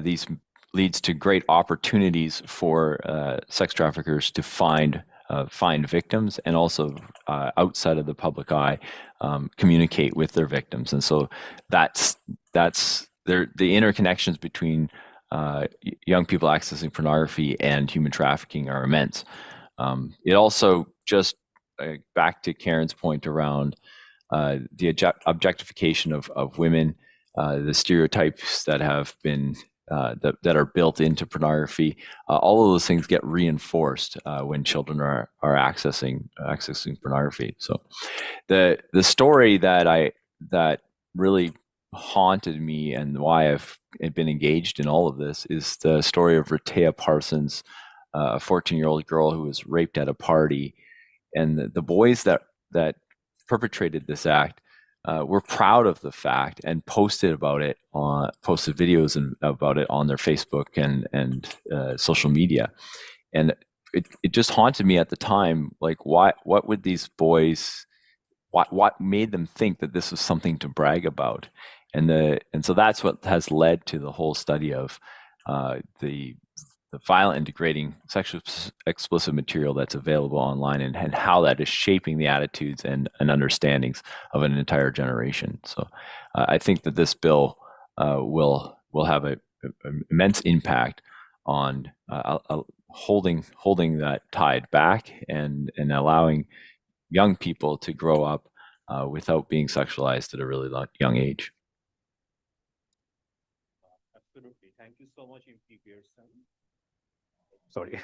these leads to great opportunities for sex traffickers to find victims, and also outside of the public eye, communicate with their victims. And so that's the interconnections between young people accessing pornography and human trafficking are immense. It also, just back to Karen's point around the objectification of women, the stereotypes that have been that are built into pornography, all of those things get reinforced when children are accessing pornography. So the story that really haunted me and why I've been engaged in all of this is the story of Rehtaeh Parsons, a 14-year-old girl who was raped at a party, and the boys that perpetrated this act were proud of the fact and posted videos about it on their Facebook and social media. And it just haunted me at the time, like what would these boys, what made them think that this was something to brag about? And so that's what has led to the whole study of the violent and degrading sexually explicit material that's available online, and how that is shaping the attitudes and understandings of an entire generation. So I think that this bill will have an immense impact on holding that tide back and allowing young people to grow up without being sexualized at a really young age. Absolutely. Thank you so much, MP Viersen. Sorry.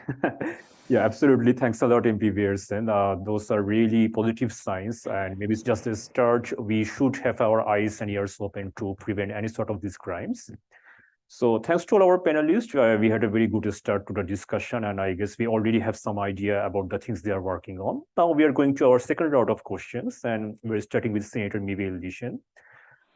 Yeah, absolutely. Thanks a lot, MP Viersen. Those are really positive signs, and maybe it's just a start. We should have our eyes and ears open to prevent any sort of these crimes. So thanks to all our panelists. We had a very good start to the discussion, and I guess we already have some idea about the things they are working on. Now we are going to our second round of questions, and we're starting with Senator Miville Dechêne.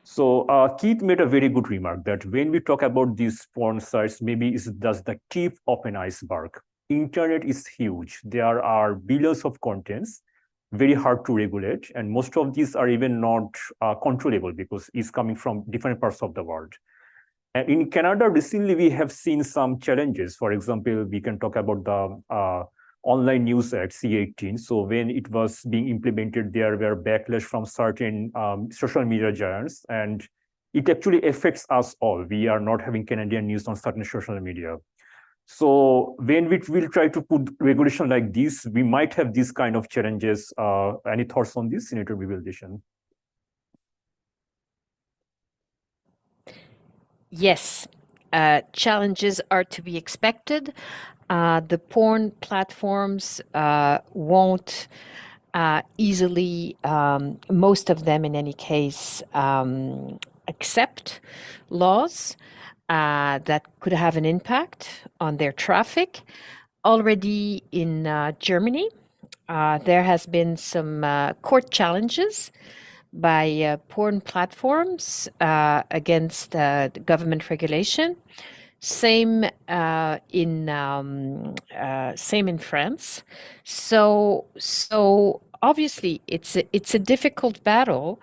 So Keith made a very good remark that when we talk about these porn sites, maybe it's just the tip of an iceberg. Internet is huge. There are billions of contents, very hard to regulate, and most of these are even not controllable because it's coming from different parts of the world. And in Canada, recently we have seen some challenges. For example, we can talk about the Online News Act, C-18. So when it was being implemented, there were backlash from certain social media giants, and it actually affects us all. We are not having Canadian news on certain social media. So when we will try to put regulation like this, we might have these kind of challenges. Any thoughts on this, Senator Miville Dechêne? Yes, challenges are to be expected. The porn platforms won't easily, most of them in any case, accept laws that could have an impact on their traffic. Already in Germany, there has been some court challenges by porn platforms against government regulation. Same in France. So obviously it's a difficult battle,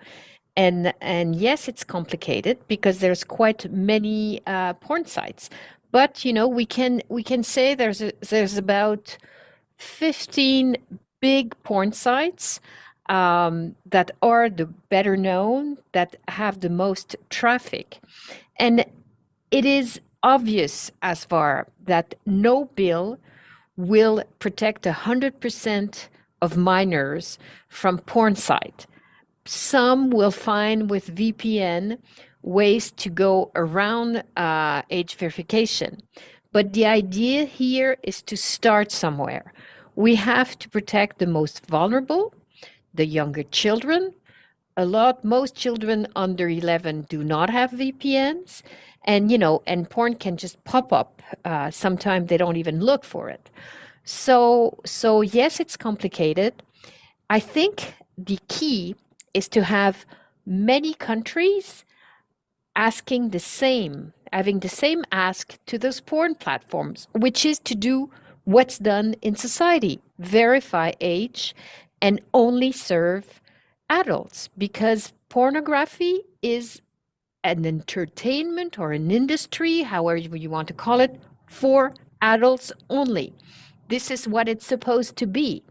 and yes, it's complicated because there's quite many porn sites. But we can say there's about 15 big porn sites that are the better known, that have the most traffic, and it is obvious, Azfar, that no bill will protect 100% of minors from porn site. some will find with VPN ways to go around age verification. But the idea here is to start somewhere. We have to protect the most vulnerable, the younger children. Most children under 11 do not have VPNs. And, and porn can just pop up. Sometimes they don't even look for it. So yes, it's complicated. I think the key is to have many countries having the same ask to those porn platforms, which is to do what's done in society, verify age and only serve adults, because pornography is an entertainment or an industry, however you want to call it, for adults only. This is what it's supposed to be.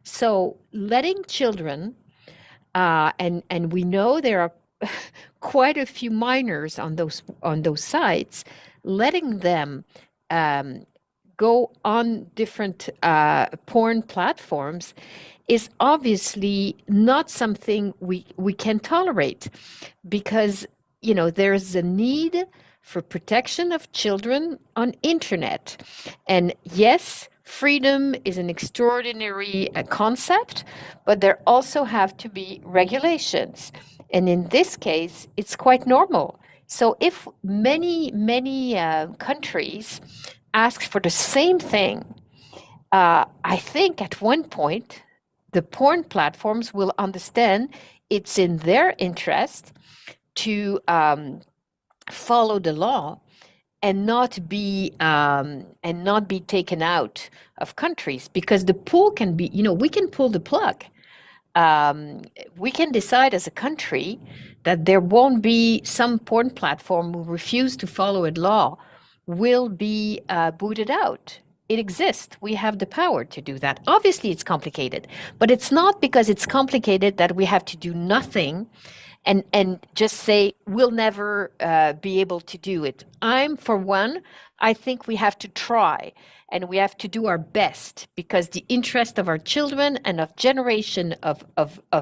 So letting children, and we know there are quite a few minors on those sites, letting them go on different porn platforms is obviously not something we can tolerate, because there's a need for protection of children on internet. And yes, freedom is an extraordinary concept, but there also have to be regulations. And in this case, it's quite normal. So if many countries ask for the same thing, I think at one point, the porn platforms will understand it's in their interest to follow the law and not be taken out of countries, because the pull can be, we can pull the plug. We can decide as a country that there won't be some porn platform who refuse to follow a law will be booted out. It exists. We have the power to do that. Obviously, it's complicated, but it's not because it's complicated that we have to do nothing and just say we'll never be able to do it. For one, I think we have to try and we have to do our best, because the interest of our children and of generation of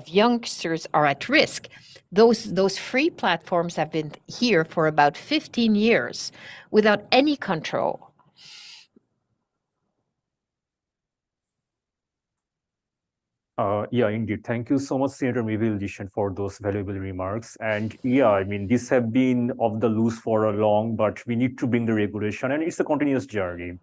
youngsters are at risk. Those free platforms have been here for about 15 years without any control. Yeah, indeed. Thank you so much, Senator Miville, Dechêne, for those valuable remarks. And yeah, I mean, these have been off the loose for a long, but we need to bring the regulation, and it's a continuous journey.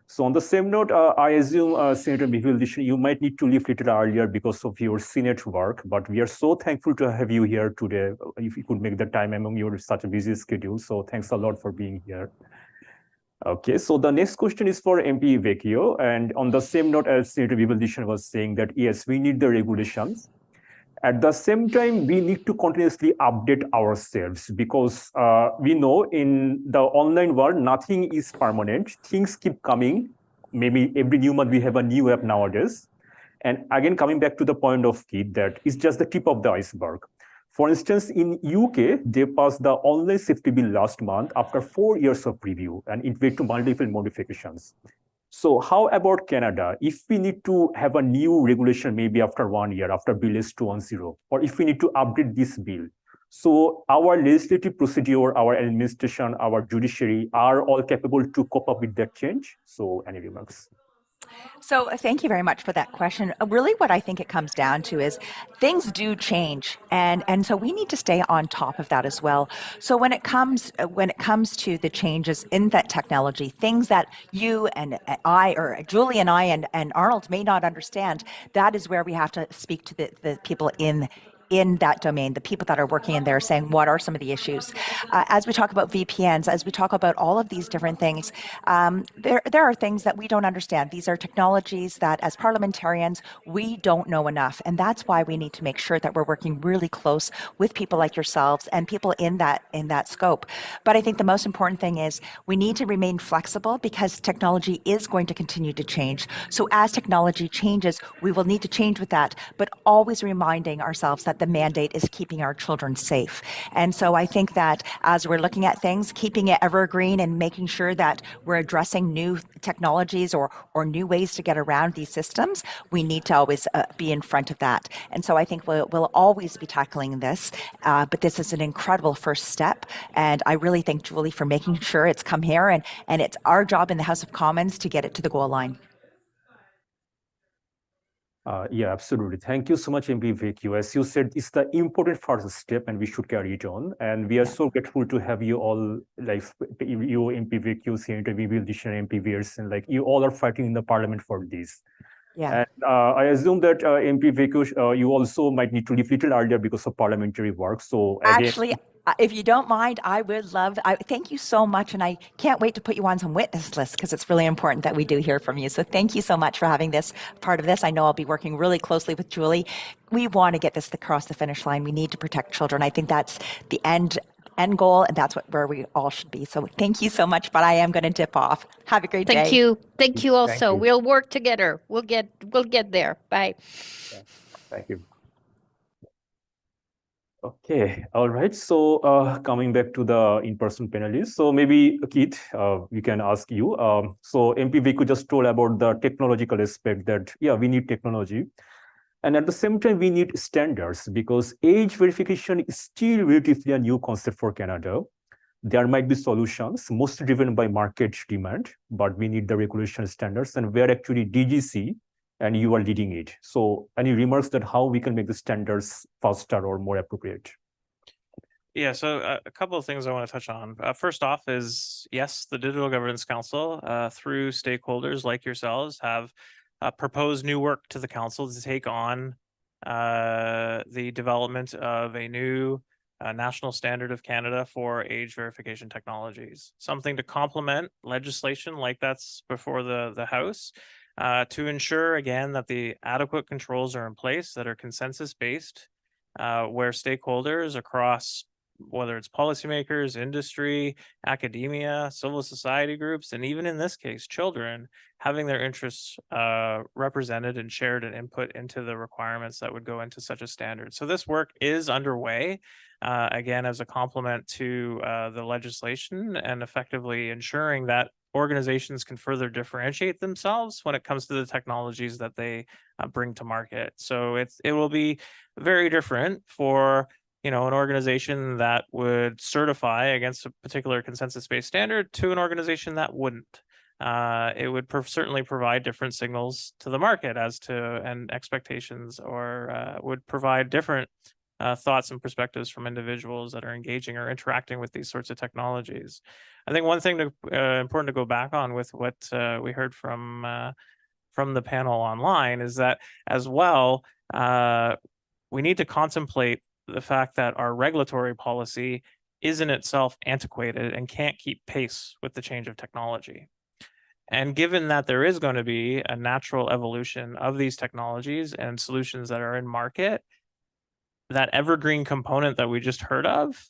So on the same note, I assume, Senator Miville, Dechêne, you might need to leave little earlier because of your Senate work, but we are so thankful to have you here today. If you could make the time among your such a busy schedule. So thanks a lot for being here. Okay, so the next question is for MP Vecchio, and on the same note as Senator Miville Dechêne was saying that yes, we need the regulations. At the same time, we need to continuously update ourselves, because we know in the online world, nothing is permanent. Things keep coming. Maybe every new month we have a new app nowadays. And again, coming back to the point of Keith, that it's just the tip of the iceberg. For instance, in UK, they passed the online safety bill last month after 4 years of review, and it led to multiple modifications. So how about Canada? If we need to have a new regulation, maybe after 1 year, after Bill S210, or if we need to update this bill, so our legislative procedure, our administration, our judiciary are all capable to cope up with that change? So any remarks? So thank you very much for that question. Really what I think it comes down to is things do change, and so we need to stay on top of that as well. So when it comes to the changes in that technology, things that you and I, or Julie and I and Arnold may not understand, that is where we have to speak to the people in that domain, the people that are working in there, saying what are some of the issues. As we talk about VPNs, as we talk about all of these different things, there are things that we don't understand. These are technologies that as parliamentarians, we don't know enough. And that's why we need to make sure that we're working really close with people like yourselves and people in that scope. But I think the most important thing is we need to remain flexible, because technology is going to continue to change. So as technology changes, we will need to change with that, but always reminding ourselves that the mandate is keeping our children safe. And so I think that as we're looking at things, keeping it evergreen and making sure that we're addressing new technologies or new ways to get around these systems, we need to always be in front of that. And so I think we'll always be tackling this, but this is an incredible first step. And I really thank Julie for making sure it's come here, and it's our job in the House of Commons to get it to the goal line. Yeah, absolutely. Thank you so much, MP Vecchio. As you said, it's the important first step and we should carry it on. And we are so grateful to have you all, like you, MP Vecchio, Senator Miville, Dechêne, MP Viersen, like you all are fighting in the parliament for this. Yeah. And I assume that MP Vecchio, you also might need to leave a little earlier because of parliamentary work. So again, Actually, if you don't mind, I would love, thank you so much. And I can't wait to put you on some witness lists because it's really important that we do hear from you. So thank you so much for having this part of this. I know I'll be working really closely with Julie. We want to get this across the finish line. We need to protect children. I think that's the end goal, and that's where we all should be. So thank you so much, but I am going to dip off. Have a great day. Thank you. Thank you also. you. We'll work together. We'll get there. Bye. Thank you. Okay, all right. So coming back to the in-person panelists. So maybe Keith, we can ask you. So MP Vecchio just told about the technological aspect that, yeah, we need technology. And at the same time, we need standards because age verification is still relatively a new concept for Canada. There might be solutions, mostly driven by market demand, but we need the regulation standards, and we're actually DGC, and you are leading it. So any remarks that how we can make the standards faster or more appropriate? Yeah, so a couple of things I want to touch on. First off is, yes, the Digital Governance Council, through stakeholders like yourselves, have proposed new work to the council to take on the development of a new national standard of Canada for age verification technologies, something to complement legislation like that's before the House, to ensure, again, that the adequate controls are in place that are consensus-based, where stakeholders across, whether it's policymakers, industry, academia, civil society groups, and even in this case, children, having their interests represented and shared and input into the requirements that would go into such a standard. So this work is underway, again, as a complement to the legislation and effectively ensuring that organizations can further differentiate themselves when it comes to the technologies that they bring to market. So it will be very different for an organization that would certify against a particular consensus-based standard to an organization that wouldn't. It would certainly provide different signals to the market as to and expectations, or would provide different thoughts and perspectives from individuals that are engaging or interacting with these sorts of technologies. I think one thing important to go back on with what we heard from the panel online is that as well, we need to contemplate the fact that our regulatory policy is in itself antiquated and can't keep pace with the change of technology. And given that there is going to be a natural evolution of these technologies and solutions that are in market, that evergreen component that we just heard of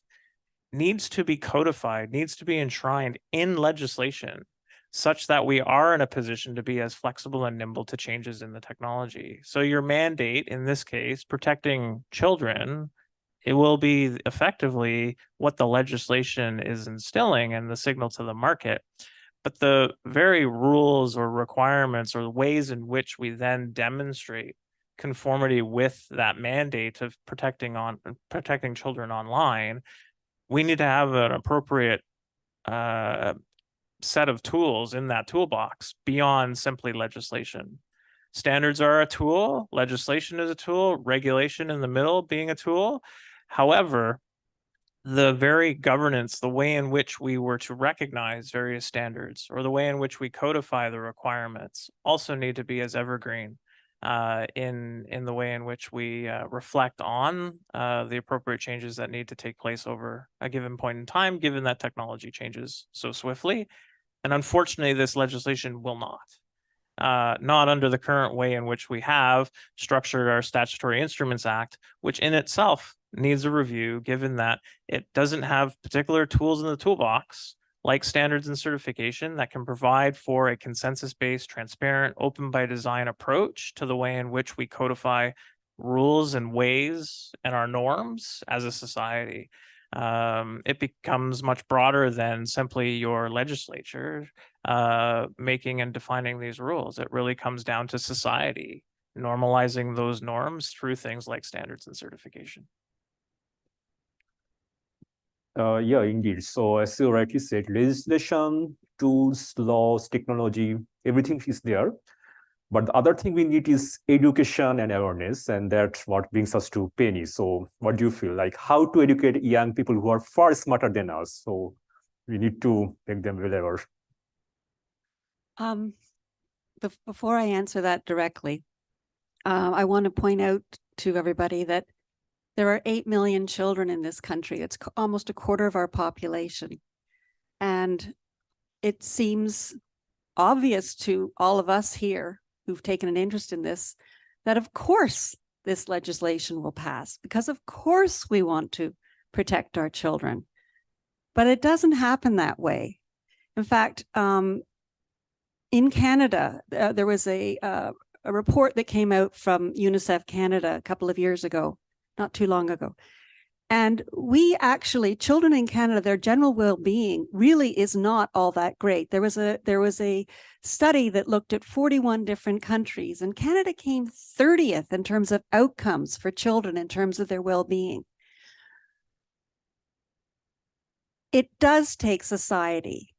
needs to be codified, needs to be enshrined in legislation, such that we are in a position to be as flexible and nimble to changes in the technology. So your mandate, in this case, protecting children, it will be effectively what the legislation is instilling and the signal to the market. But the very rules or requirements or the ways in which we then demonstrate conformity with that mandate of protecting children online, we need to have an appropriate set of tools in that toolbox beyond simply legislation. Standards are a tool, legislation is a tool, regulation in the middle being a tool. However, the very governance, the way in which we were to recognize various standards or the way in which we codify the requirements also need to be as evergreen in the way in which we reflect on the appropriate changes that need to take place over a given point in time, given that technology changes so swiftly. And unfortunately, this legislation will not under the current way in which we have structured our Statutory Instruments Act, which in itself needs a review, given that it doesn't have particular tools in the toolbox like standards and certification that can provide for a consensus-based, transparent, open by design approach to the way in which we codify rules and ways and our norms as a society. It becomes much broader than simply your legislature making and defining these rules. It really comes down to society normalizing those norms through things like standards and certification. Yeah, indeed. So as you rightly said, legislation, tools, laws, technology, everything is there. But the other thing we need is education and awareness, and that's what brings us to Penny. So what do you feel like? How to educate young people who are far smarter than us? So we need to make them well aware. Before I answer that directly, I want to point out to everybody that there are 8 million children in this country. It's almost a quarter of our population. And it seems obvious to all of us here who've taken an interest in this, that of course this legislation will pass, because of course we want to protect our children. But it doesn't happen that way. In fact, in Canada, there was a report that came out from UNICEF Canada a couple of years ago, not too long ago. And we actually, children in Canada, their general well-being really is not all that great. There was a study that looked at 41 different countries, and Canada came 30th in terms of outcomes for children in terms of their well-being. It does take society,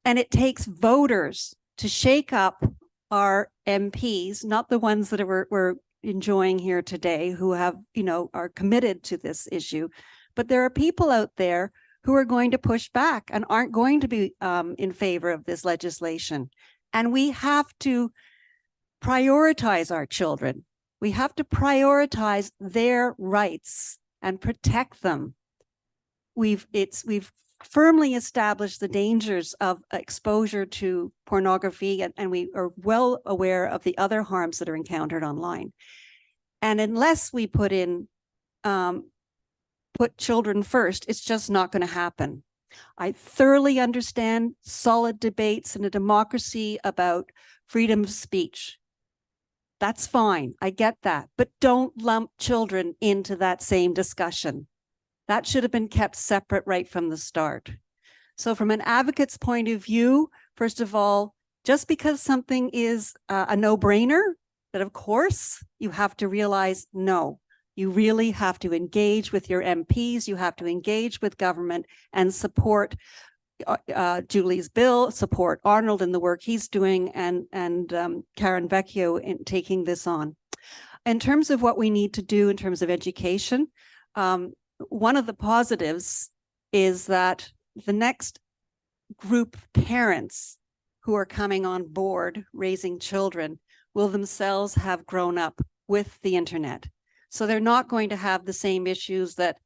and it takes voters to shake up our MPs, not the ones that we're enjoying here today, who have, are committed to this issue. But there are people out there who are going to push back and aren't going to be in favor of this legislation. And we have to prioritize our children. We have to prioritize their rights and protect them. We've firmly established the dangers of exposure to pornography, and we are well aware of the other harms that are encountered online. And unless we put children first, it's just not going to happen. I thoroughly understand solid debates in a democracy about freedom of speech. That's fine. I get that. But don't lump children into that same discussion. That should have been kept separate right from the start. So from an advocate's point of view, first of all, just because something is a no-brainer, that of course you have to realize, no, you really have to engage with your MPs, you have to engage with government and support Julie's bill, support Arnold in the work he's doing, and Karen Vecchio in taking this on. In terms of what we need to do in terms of education, one of the positives is that the next group of parents who are coming on board raising children will themselves have grown up with the internet. So they're not going to have the same issues that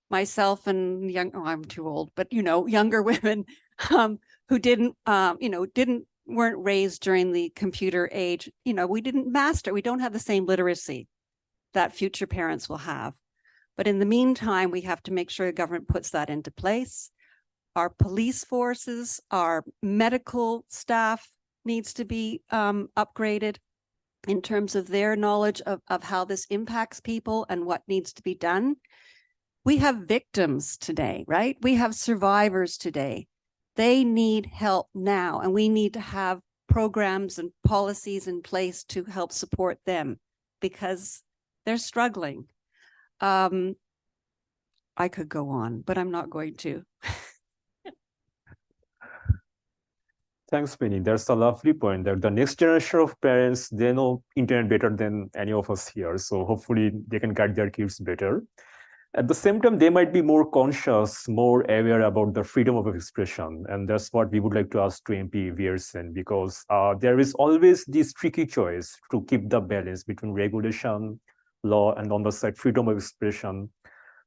myself and I'm too old, but younger women who weren't raised during the computer age. We don't have the same literacy that future parents will have. But in the meantime, we have to make sure the government puts that into place. Our police forces, our medical staff needs to be upgraded in terms of their knowledge of how this impacts people and what needs to be done. We have victims today, right? We have survivors today. They need help now, and we need to have programs and policies in place to help support them because they're struggling. I could go on, but I'm not going to. Thanks, Penny. That's a lovely point that the next generation of parents, they know internet better than any of us here. So hopefully they can guide their kids better. At the same time, they might be more conscious, more aware about the freedom of expression. And that's what we would like to ask to MP Viersen, because there is always this tricky choice to keep the balance between regulation, law, and on the side, freedom of expression.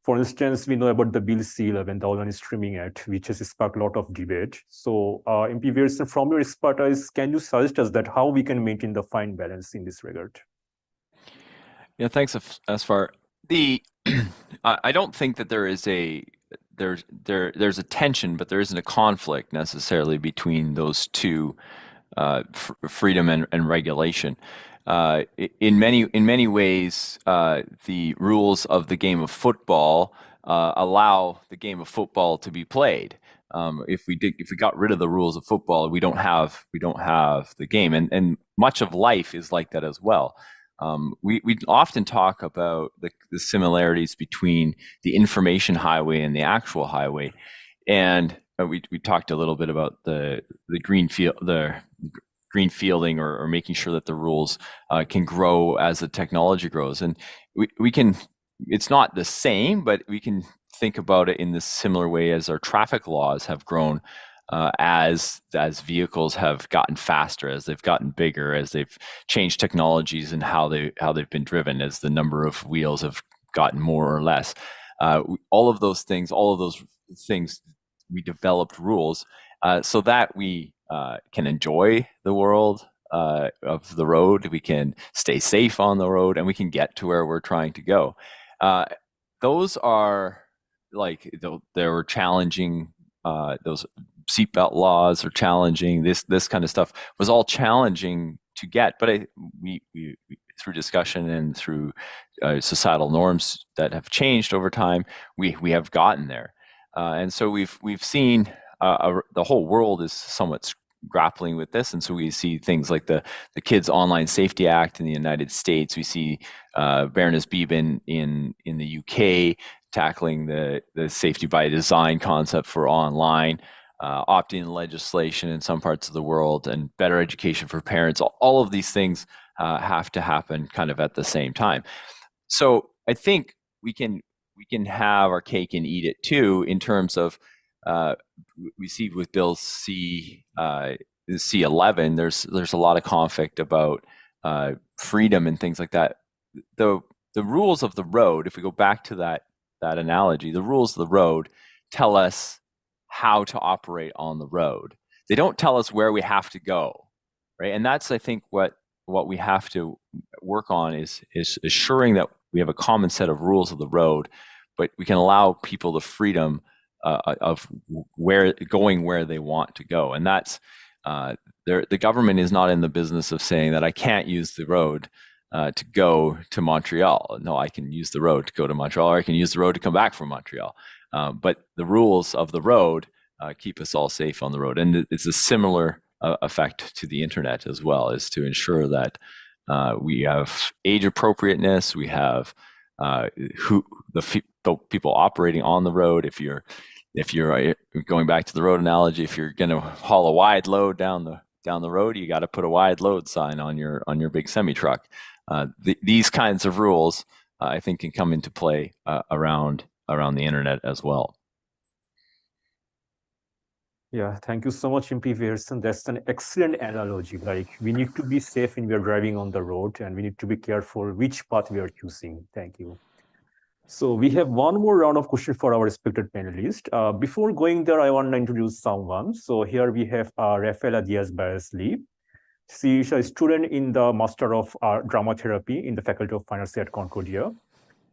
For instance, we know about the Bill C-11, the Online Streaming Act, which has sparked a lot of debate. So MP Viersen, from your expertise, can you suggest us that how we can maintain the fine balance in this regard? Yeah, thanks, Azfar. I don't think that there's a tension, but there isn't a conflict necessarily between those two, freedom and regulation. in many ways, the rules of the game of football allow the game of football to be played. If we got rid of the rules of football, we don't have the game, and much of life is like that as well. We often talk about the similarities between the information highway and the actual highway, and we talked a little bit about the green fielding or making sure that the rules can grow as the technology grows, and we can. It's not the same, but we can think about it in this similar way as our traffic laws have grown as vehicles have gotten faster, as they've gotten bigger, as they've changed technologies and how they've been driven, as the number of wheels have gotten more or less. All of those things, we developed rules so that we can enjoy the world of the road, we can stay safe on the road, and we can get to where we're trying to go. Those are they were challenging. Those seatbelt laws are challenging. This kind of stuff was all challenging to get, but we through discussion and through societal norms that have changed over time, we have gotten there, and so we've seen the whole world is somewhat grappling with this, and so we see things like the Kids Online Safety Act in the United States. We see Fairness Beeben in the UK tackling the safety by design concept for online, opt-in legislation in some parts of the world, and better education for parents. All of these things have to happen kind of at the same time. So I think we can have our cake and eat it too, in terms of we see with Bill C-11, there's a lot of conflict about freedom and things like that. The rules of the road, if we go back to that analogy, the rules of the road tell us how to operate on the road. They don't tell us where we have to go, right? And that's, I think, what we have to work on is assuring that we have a common set of rules of the road, but we can allow people the freedom of where they want to go. And that's the government is not in the business of saying that I can't use the road to go to Montreal. No, I can use the road to go to Montreal, or I can use the road to come back from Montreal. But the rules of the road keep us all safe on the road. And it's a similar effect to the internet as well, is to ensure that we have age appropriateness, we have the people operating on the road. If you're going back to the road analogy, if you're going to haul a wide load down the road, you got to put a wide load sign on your big semi truck. These kinds of rules, I think, can come into play around the internet as well. Yeah, thank you so much, MP Viersen. That's an excellent analogy. Like, we need to be safe when we are driving on the road, and we need to be careful which path we are choosing. Thank you. So we have one more round of questions for our respected panelists. Before going there, I want to introduce someone. So here we have Rafaela Diaz-Barres-Lee. She is a student in the Master of Drama Therapy in the Faculty of Finance at Concordia.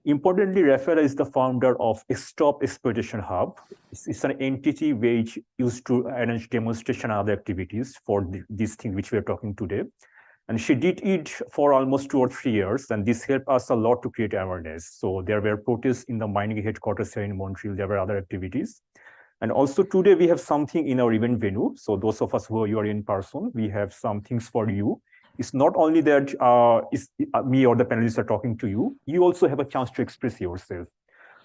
Importantly, Rafaela is the founder of Stop Exploitation Hub. It's an entity which used to arrange demonstration and other activities for these things which we are talking today. And she did it for almost 2 or 3 years, and this helped us a lot to create awareness. So there were protests in the mining headquarters here in Montreal. There were other activities. And also today we have something in our event venue. So those of us who are in person, we have some things for you. It's not only that me or the panelists are talking to you, you also have a chance to express yourself.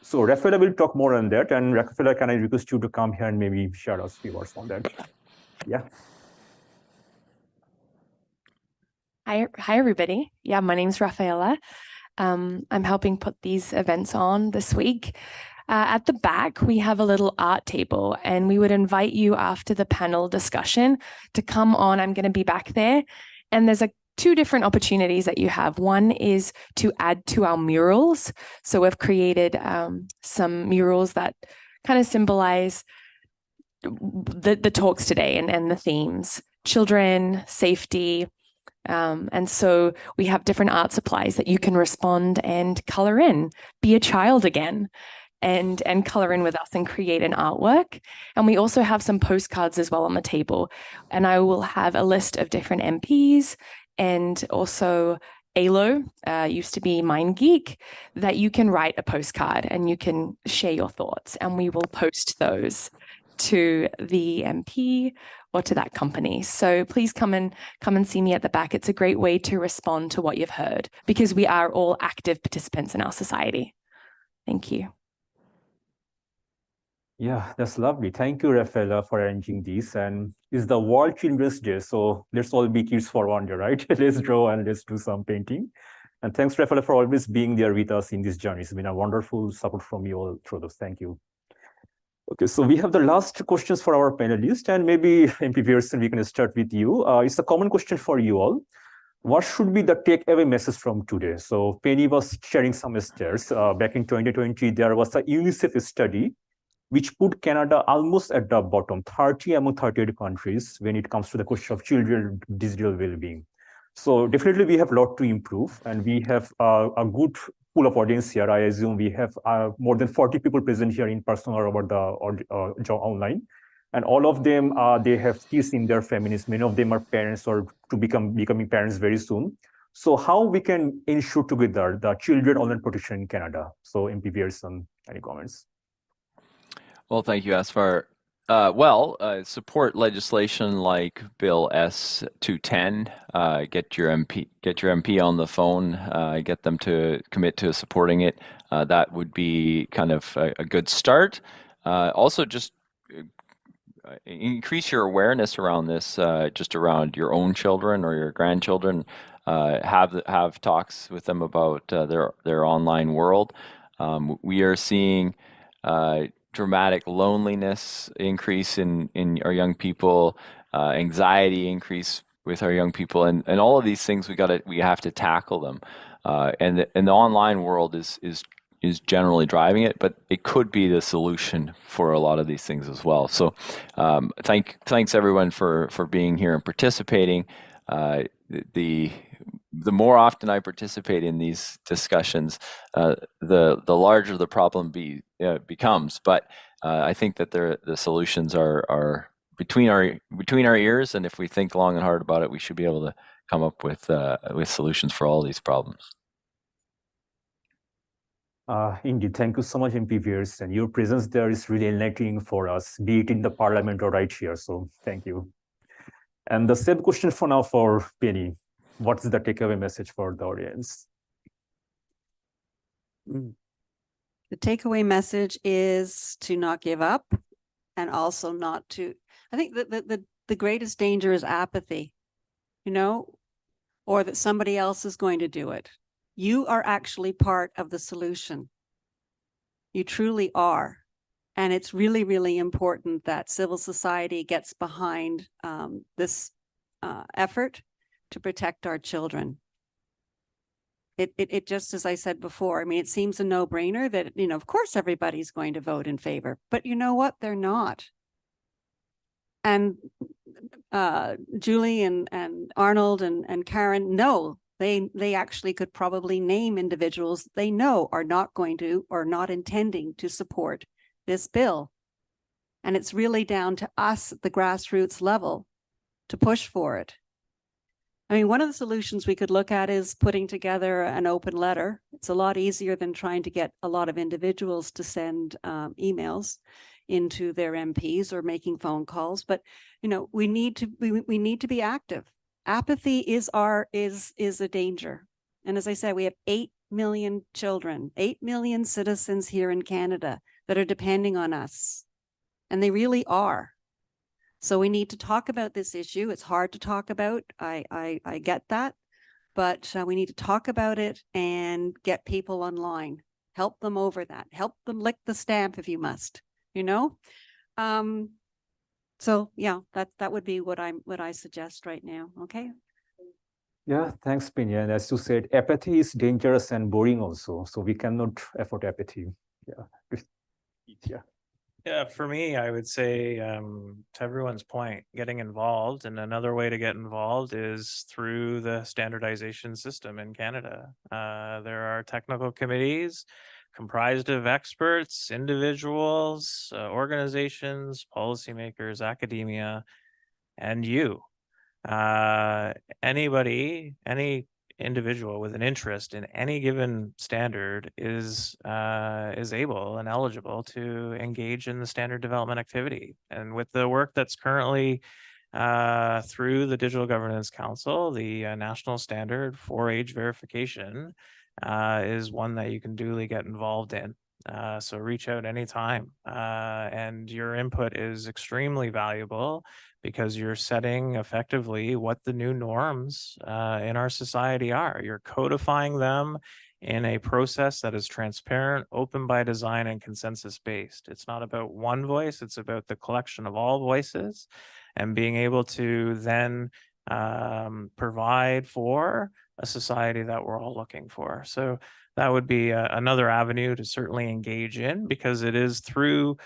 So Rafaela will talk more on that. And Rafaela, can I request you to come here and maybe share us a few words on that? Yeah. Hi, everybody. Yeah, my name's Rafaela. I'm helping put these events on this week. At the back, we have a little art table, and we would invite you after the panel discussion to come on. I'm going to be back there. And there's 2 different opportunities that you have. One is to add to our murals. So we've created some murals that kind of symbolize the talks today and the themes: children, safety. And so we have different art supplies that you can respond and color in, be a child again, and color in with us and create an artwork. And we also have some postcards as well on the table. And I will have a list of different MPs and also ALO, used to be MindGeek, that you can write a postcard and you can share your thoughts, and we will post those to the MP or to that company. So please come and see me at the back. It's a great way to respond to what you've heard, because we are all active participants in our society. Thank you. Yeah, that's lovely. Thank you, Rafaela, for arranging this. And it's the World Children's Day, so let's all be kids for one day, right? Let's draw and let's do some painting. And thanks, Rafaela, for always being there with us in this journey. It's been a wonderful support from you all through those. Thank you. Okay, so we have the last questions for our panelists, and maybe MP Viersen, we can start with you. It's a common question for you all. What should be the takeaway message from today? So Penny was sharing some stats. Back in 2020, there was a UNICEF study which put Canada almost at the bottom, 30 among 38 countries when it comes to the question of children digital well-being. So definitely we have a lot to improve, and we have a good pool of audience here. I assume we have more than 40 people present here in person or over the online. And all of them, they have kids in their families. Many of them are parents or to becoming parents very soon. So how we can ensure together the children online protection in Canada? So MP Viersen, any comments? Well, thank you, Azfar. Support legislation like Bill S-210. Get your MP on the phone. Get them to commit to supporting it. That would be kind of a good start. Also, just increase your awareness around this, just around your own children or your grandchildren. Have talks with them about their online world. We are seeing dramatic loneliness increase in our young people, anxiety increase with our young people, and all of these things we have to tackle them. And the online world is generally driving it, but it could be the solution for a lot of these things as well. So thanks everyone for being here and participating. The more often I participate in these discussions, the larger the problem becomes. But I think that the solutions are between our ears, and if we think long and hard about it, we should be able to come up with solutions for all these problems. Indeed, thank you so much, MP Viersen. Your presence there is really enlightening for us, be it in the parliament or right here. So thank you. And the same question for now for Penny. What is the takeaway message for the audience? The takeaway message is to not give up, and also not to, I think the greatest danger is apathy, or that somebody else is going to do it. You are actually part of the solution. You truly are. And it's really, really important that civil society gets behind this effort to protect our children. It just, as I said before, I mean, it seems a no-brainer that, of course everybody's going to vote in favor, but you know what? They're not. And Julie and Arnold and Karen know, they actually could probably name individuals they know are not going to or not intending to support this bill. And it's really down to us at the grassroots level to push for it. I mean, one of the solutions we could look at is putting together an open letter. It's a lot easier than trying to get a lot of individuals to send emails into their MPs or making phone calls. But we need to be active. Apathy is a danger. And as I said, we have 8 million children, 8 million citizens here in Canada that are depending on us, and they really are. So we need to talk about this issue. It's hard to talk about. I get that, but we need to talk about it and get people online. Help them over that. Help them lick the stamp if you must. So yeah, that would be what I suggest right now. Okay. Yeah, thanks, Penny. And as you said, apathy is dangerous and boring also. So we cannot afford apathy. Yeah. Yeah, for me, I would say to everyone's point, getting involved. And another way to get involved is through the standardization system in Canada. There are technical committees comprised of experts, individuals, organizations, policymakers, academia, and you. Anybody, any individual with an interest in any given standard is able and eligible to engage in the standard development activity. And with the work that's currently through the Digital Governance Council, the national standard for age verification is one that you can duly get involved in. So reach out anytime, and your input is extremely valuable because you're setting effectively what the new norms in our society are. You're codifying them in a process that is transparent, open by design, and consensus-based. It's not about one voice, it's about the collection of all voices and being able to then provide for a society that we're all looking for. So that would be another avenue to certainly engage in, because it is through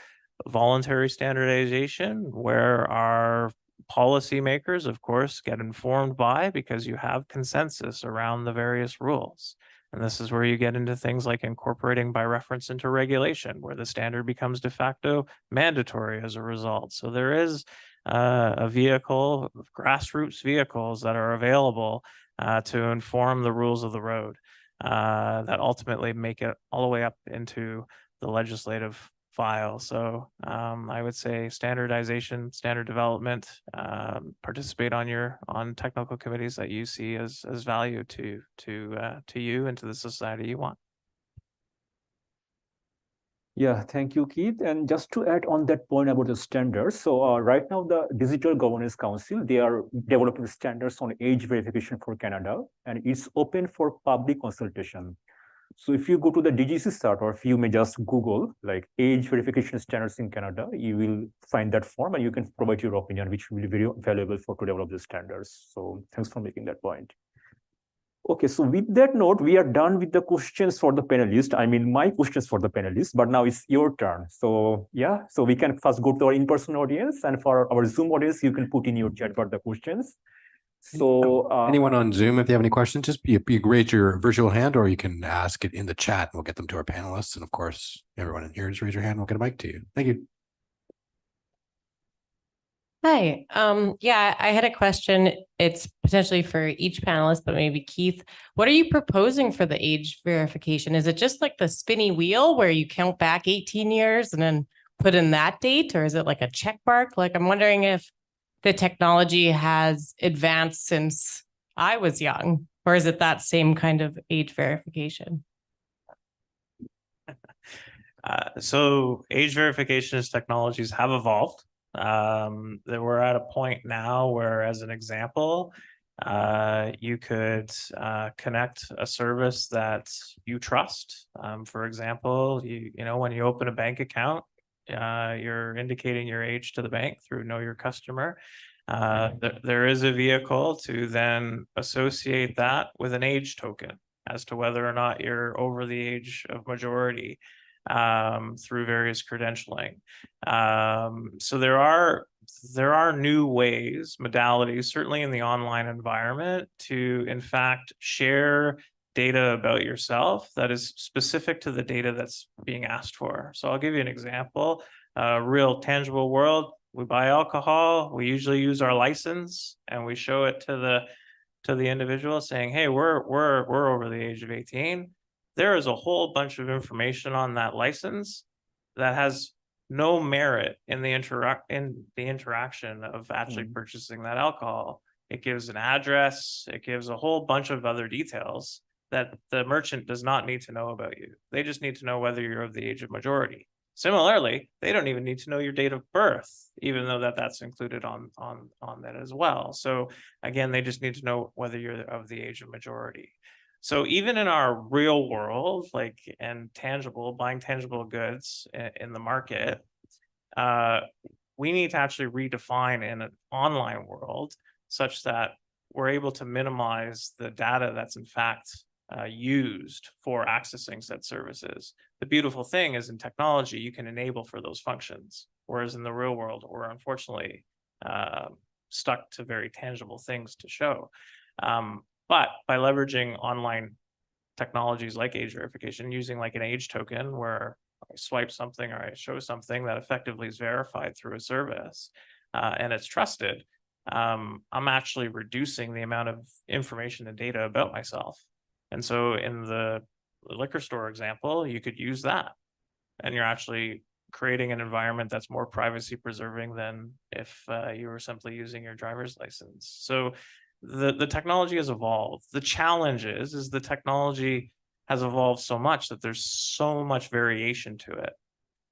voluntary standardization where our policymakers, of course, get informed by, because you have consensus around the various rules. And this is where you get into things like incorporating by reference into regulation, where the standard becomes de facto mandatory as a result. So there is a vehicle, grassroots vehicles that are available to inform the rules of the road that ultimately make it all the way up into the legislative file. So I would say standardization, standard development, participate on technical committees that you see as value to you and to the society you want. Yeah, thank you, Keith. And just to add on that point about the standards, so right now the Digital Governance Council, they are developing standards on age verification for Canada, and it's open for public consultation. So if you go to the DGC site, or if you may just Google like age verification standards in Canada, you will find that form and you can provide your opinion, which will be very valuable for to develop the standards. So thanks for making that point. Okay, so with that note, we are done with the questions for the panelists. I mean, my questions for the panelists, but now it's your turn. So yeah, so we can first go to our in-person audience, and for our Zoom audience, you can put in your chat for the questions. So anyone on Zoom, if you have any questions, just you raise your virtual hand, or you can ask it in the chat. We'll get them to our panelists. And of course, everyone in here, just raise your hand. We'll get a mic to you. Thank you. Hi. Yeah, I had a question. It's potentially for each panelist, but maybe Keith, what are you proposing for the age verification? Is it just like the spinny wheel where you count back 18 years and then put in that date? Or is it like a check mark? Like, I'm wondering if the technology has advanced since I was young, or is it that same kind of age verification? So age verification technologies have evolved. That we're at a point now where, as an example, you could connect a service that you trust. For example, you know, when you open a bank account, you're indicating your age to the bank through Know Your Customer. There is a vehicle to then associate that with an age token as to whether or not you're over the age of majority through various credentialing. So there are new ways, modalities, certainly in the online environment, to in fact share data about yourself that is specific to the data that's being asked for. So I'll give you an example. Real tangible world. We buy alcohol. We usually use our license, and we show it to the individual, saying, "Hey, we're over the age of 18." There is a whole bunch of information on that license that has no merit in the interaction of actually purchasing that alcohol. It gives an address. It gives a whole bunch of other details that the merchant does not need to know about you. They just need to know whether you're of the age of majority. Similarly, they don't even need to know your date of birth, even though that's included on that as well. So again, they just need to know whether you're of the age of majority. So even in our real world, like, and buying tangible goods in the market, we need to actually redefine in an online world such that we're able to minimize the data that's in fact used for accessing said services. The beautiful thing is, in technology, you can enable for those functions, whereas in the real world, we're unfortunately stuck to very tangible things to show. But by leveraging online technologies like age verification, using like an age token where I swipe something or I show something that effectively is verified through a service and it's trusted, I'm actually reducing the amount of information and data about myself. And so in the liquor store example, you could use that. And you're actually creating an environment that's more privacy preserving than if you were simply using your driver's license. So the technology has evolved. The challenge is the technology has evolved so much that there's so much variation to it.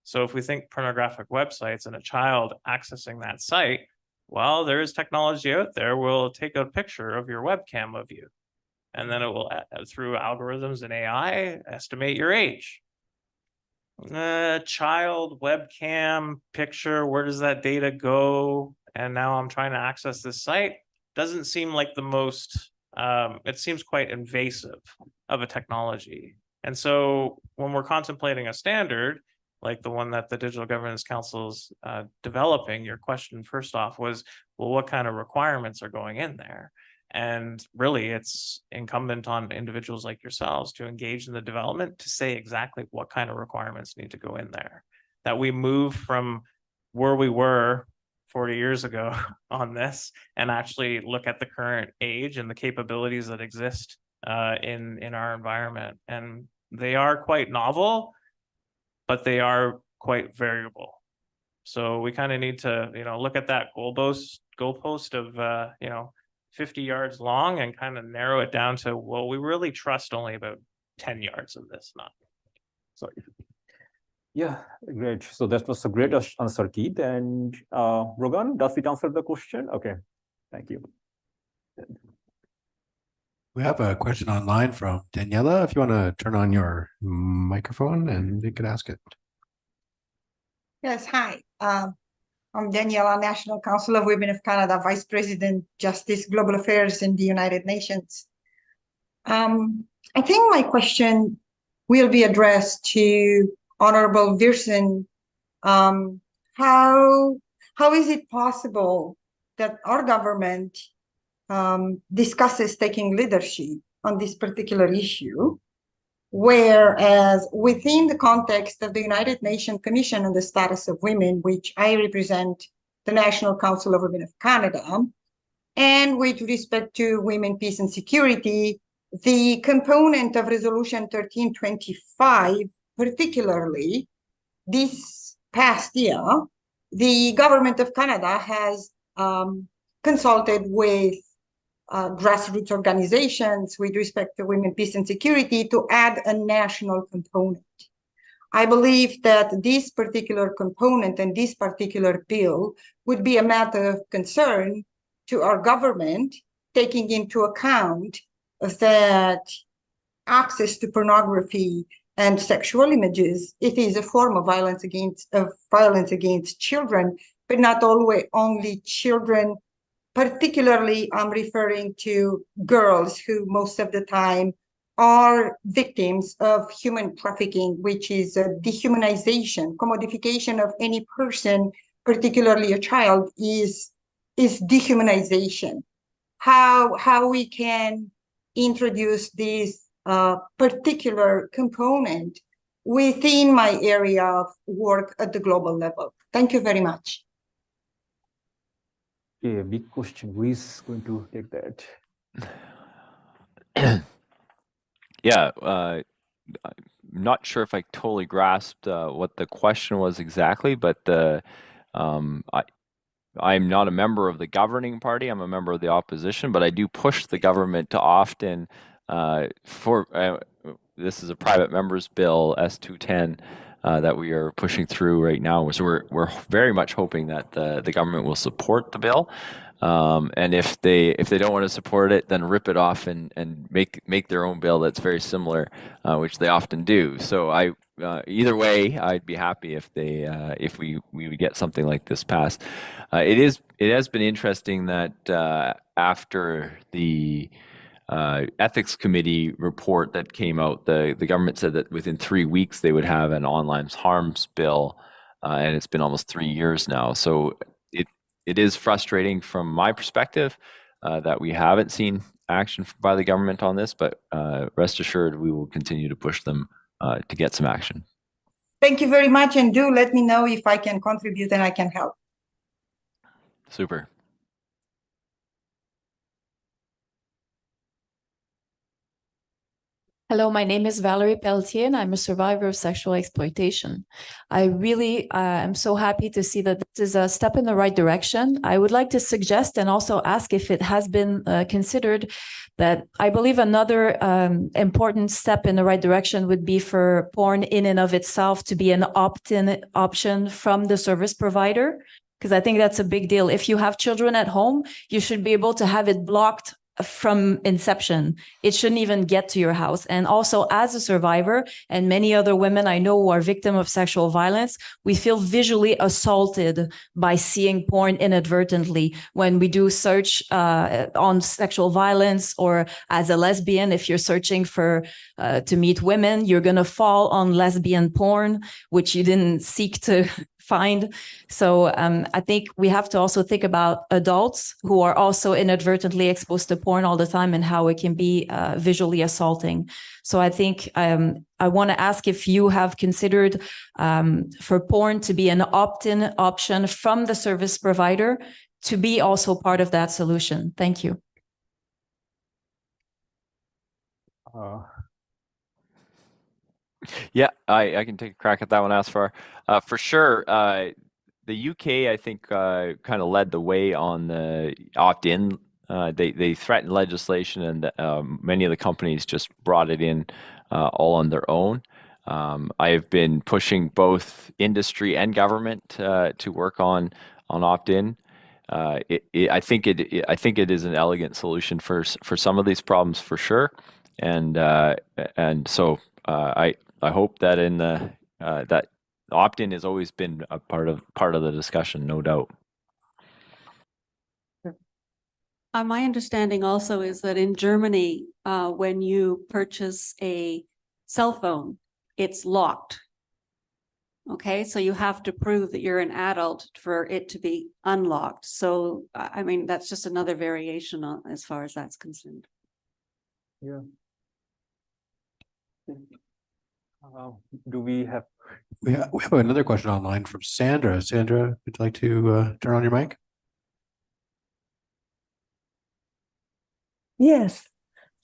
So if we think pornographic websites and a child accessing that site, well, there is technology out there will take a picture of your webcam of you. And then it will, through algorithms and AI, estimate your age. Child webcam picture, where does that data go? And now I'm trying to access this site. Doesn't seem like the most, it seems quite invasive of a technology. And so when we're contemplating a standard, like the one that the Digital Governance Council's developing, your question first off was, well, what kind of requirements are going in there? And really, it's incumbent on individuals like yourselves to engage in the development to say exactly what kind of requirements need to go in there. That we move from where we were 40 years ago on this and actually look at the current age and the capabilities that exist in our environment. And they are quite novel, but they are quite variable. So we kind of need to, look at that goalpost of, 50 yards long and kind of narrow it down to, well, we really trust only about 10 yards of this, not. Sorry. Yeah, great. So that was a great answer, Keith. And Rogan, does it answer the question? Okay, thank you. We have a question online from Daniela. If you want to turn on your microphone and you could ask it. Yes, hi. I'm Daniela, National Council of Women of Canada, Vice President, Justice, Global Affairs in the United Nations. I think my question will be addressed to Honorable Viersen. How is it possible that our government discusses taking leadership on this particular issue, whereas within the context of the United Nations Commission on the Status of Women, which I represent the National Council of Women of Canada, and with respect to women, peace, and security, the component of Resolution 1325, particularly this past year, the government of Canada has consulted with grassroots organizations with respect to women, peace, and security to add a national component. I believe that this particular component and this particular bill would be a matter of concern to our government, taking into account that access to pornography and sexual images, it is a form of violence against children, but not always only children. Particularly, I'm referring to girls who most of the time are victims of human trafficking, which is a dehumanization, commodification of any person, particularly a child, is dehumanization. How we can introduce this particular component within my area of work at the global level. Thank you very much. Yeah, big question. Who is going to take that? Yeah, I'm not sure if I totally grasped what the question was exactly, but I'm not a member of the governing party. I'm a member of the opposition, but I do push the government to often this is a private member's bill, S210, that we are pushing through right now. So we're very much hoping that the government will support the bill. And if they don't want to support it, then rip it off and make their own bill that's very similar, which they often do. So either way, I'd be happy if we would get something like this passed. It has been interesting that after the ethics committee report that came out, the government said that within 3 weeks they would have an online harms bill, and it's been almost 3 years now. So it is frustrating from my perspective that we haven't seen action by the government on this, but rest assured we will continue to push them to get some action. Thank you very much, and do let me know if I can contribute and I can help. Super. Hello, my name is Valerie Pelletier, and I'm a survivor of sexual exploitation. I really am so happy to see that this is a step in the right direction. I would like to suggest and also ask if it has been considered that I believe another important step in the right direction would be for porn in and of itself to be an opt-in option from the service provider, because I think that's a big deal. If you have children at home, you should be able to have it blocked from inception. It shouldn't even get to your house. And also, as a survivor and many other women I know who are victim of sexual violence, we feel visually assaulted by seeing porn inadvertently when we do search on sexual violence, or as a lesbian, if you're searching for to meet women, you're going to fall on lesbian porn, which you didn't seek to find. So I think we have to also think about adults who are also inadvertently exposed to porn all the time and how it can be visually assaulting. So I think I want to ask if you have considered for porn to be an opt-in option from the service provider to be also part of that solution. Thank you. Yeah, I can take a crack at that one, Asfar. For sure, the UK, I think, kind of led the way on the opt-in. They threatened legislation, and many of the companies just brought it in all on their own. I have been pushing both industry and government to work on opt-in. I think it is an elegant solution for some of these problems, for sure, and so I hope that in the that opt-in has always been a part of the discussion, no doubt. My understanding also is that in Germany, when you purchase a cell phone, it's locked. Okay, so you have to prove that you're an adult for it to be unlocked. So, I mean, that's just another variation on, as far as that's concerned. Yeah. Do we have? We have another question online from Sandra. Sandra, would you like to turn on your mic? Yes.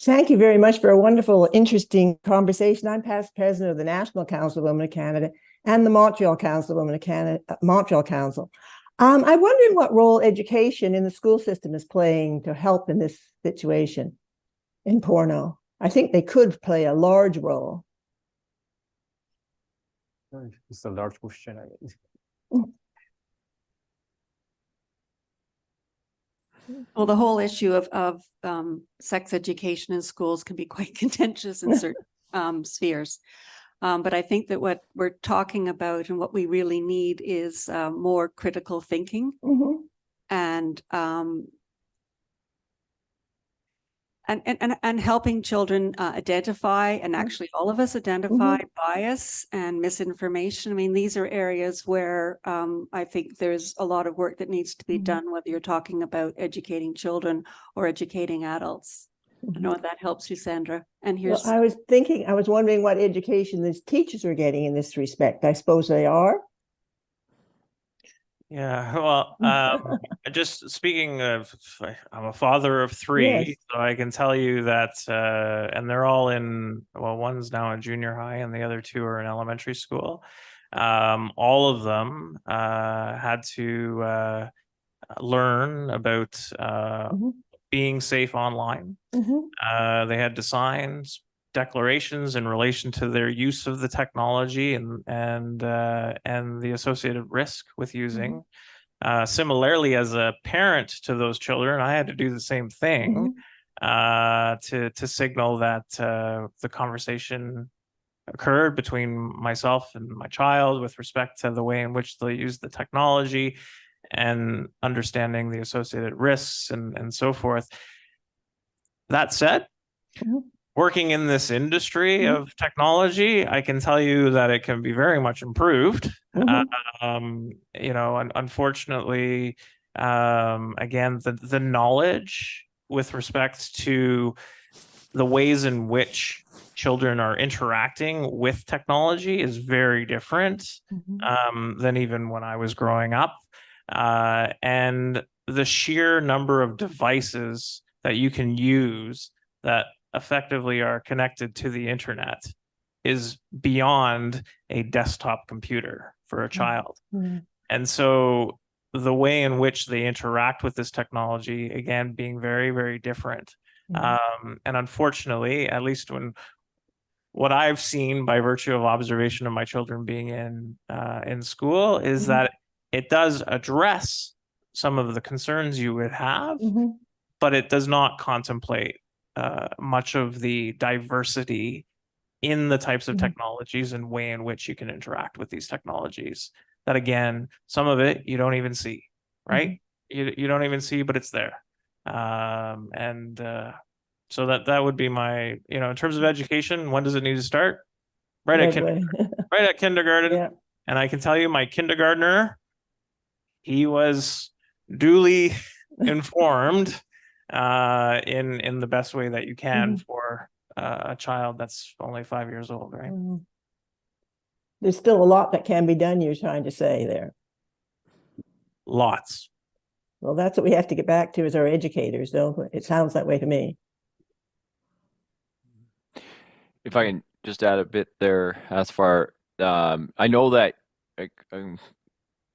Thank you very much for a wonderful, interesting conversation. I'm past president of the National Council of Women of Canada and the Montreal Council of Women of Canada, Montreal Council. I'm wondering what role education in the school system is playing to help in this situation in porno. I think they could play a large role. It's a large question. Well, the whole issue of sex education in schools can be quite contentious in certain spheres. But I think that what we're talking about and what we really need is more critical thinking, and helping children identify, and actually all of us identify bias and misinformation. I mean, these are areas where I think there's a lot of work that needs to be done, whether you're talking about educating children or educating adults. I don't know if that helps you, Sandra. And here's I was wondering what education these teachers are getting in this respect. I suppose they are. Yeah, well, just speaking of, I'm a father of three, Yes. so I can tell you that, and they're all in, well, one's now in junior high and the other two are in elementary school. All of them had to learn about being safe online. They had to sign declarations in relation to their use of the technology and the associated risk with using. Similarly, as a parent to those children, I had to do the same thing to signal that the conversation occurred between myself and my child with respect to the way in which they use the technology and understanding the associated risks and so forth. That said, working in this industry of technology, I can tell you that it can be very much improved. You know, unfortunately, again, the knowledge with respect to the ways in which children are interacting with technology is very different than even when I was growing up. And the sheer number of devices that you can use that effectively are connected to the internet is beyond a desktop computer for a child. And so the way in which they interact with this technology, again, being very, very different. And unfortunately, at least what I've seen by virtue of observation of my children being in school is that it does address some of the concerns you would have, but it does not contemplate much of the diversity in the types of technologies and way in which you can interact with these technologies. That again, some of it you don't even see, right? You don't even see, but it's there. So that would be my, in terms of education, when does it need to start? Right at kindergarten. Yeah. And I can tell you, my kindergartner, he was duly informed in the best way that you can for a child that's only 5 years old, right? There's still a lot that can be done, you're trying to say there. Lots. Well, that's what we have to get back to as our educators, don't we? It sounds that way to me. If I can just add a bit there, as far, I know that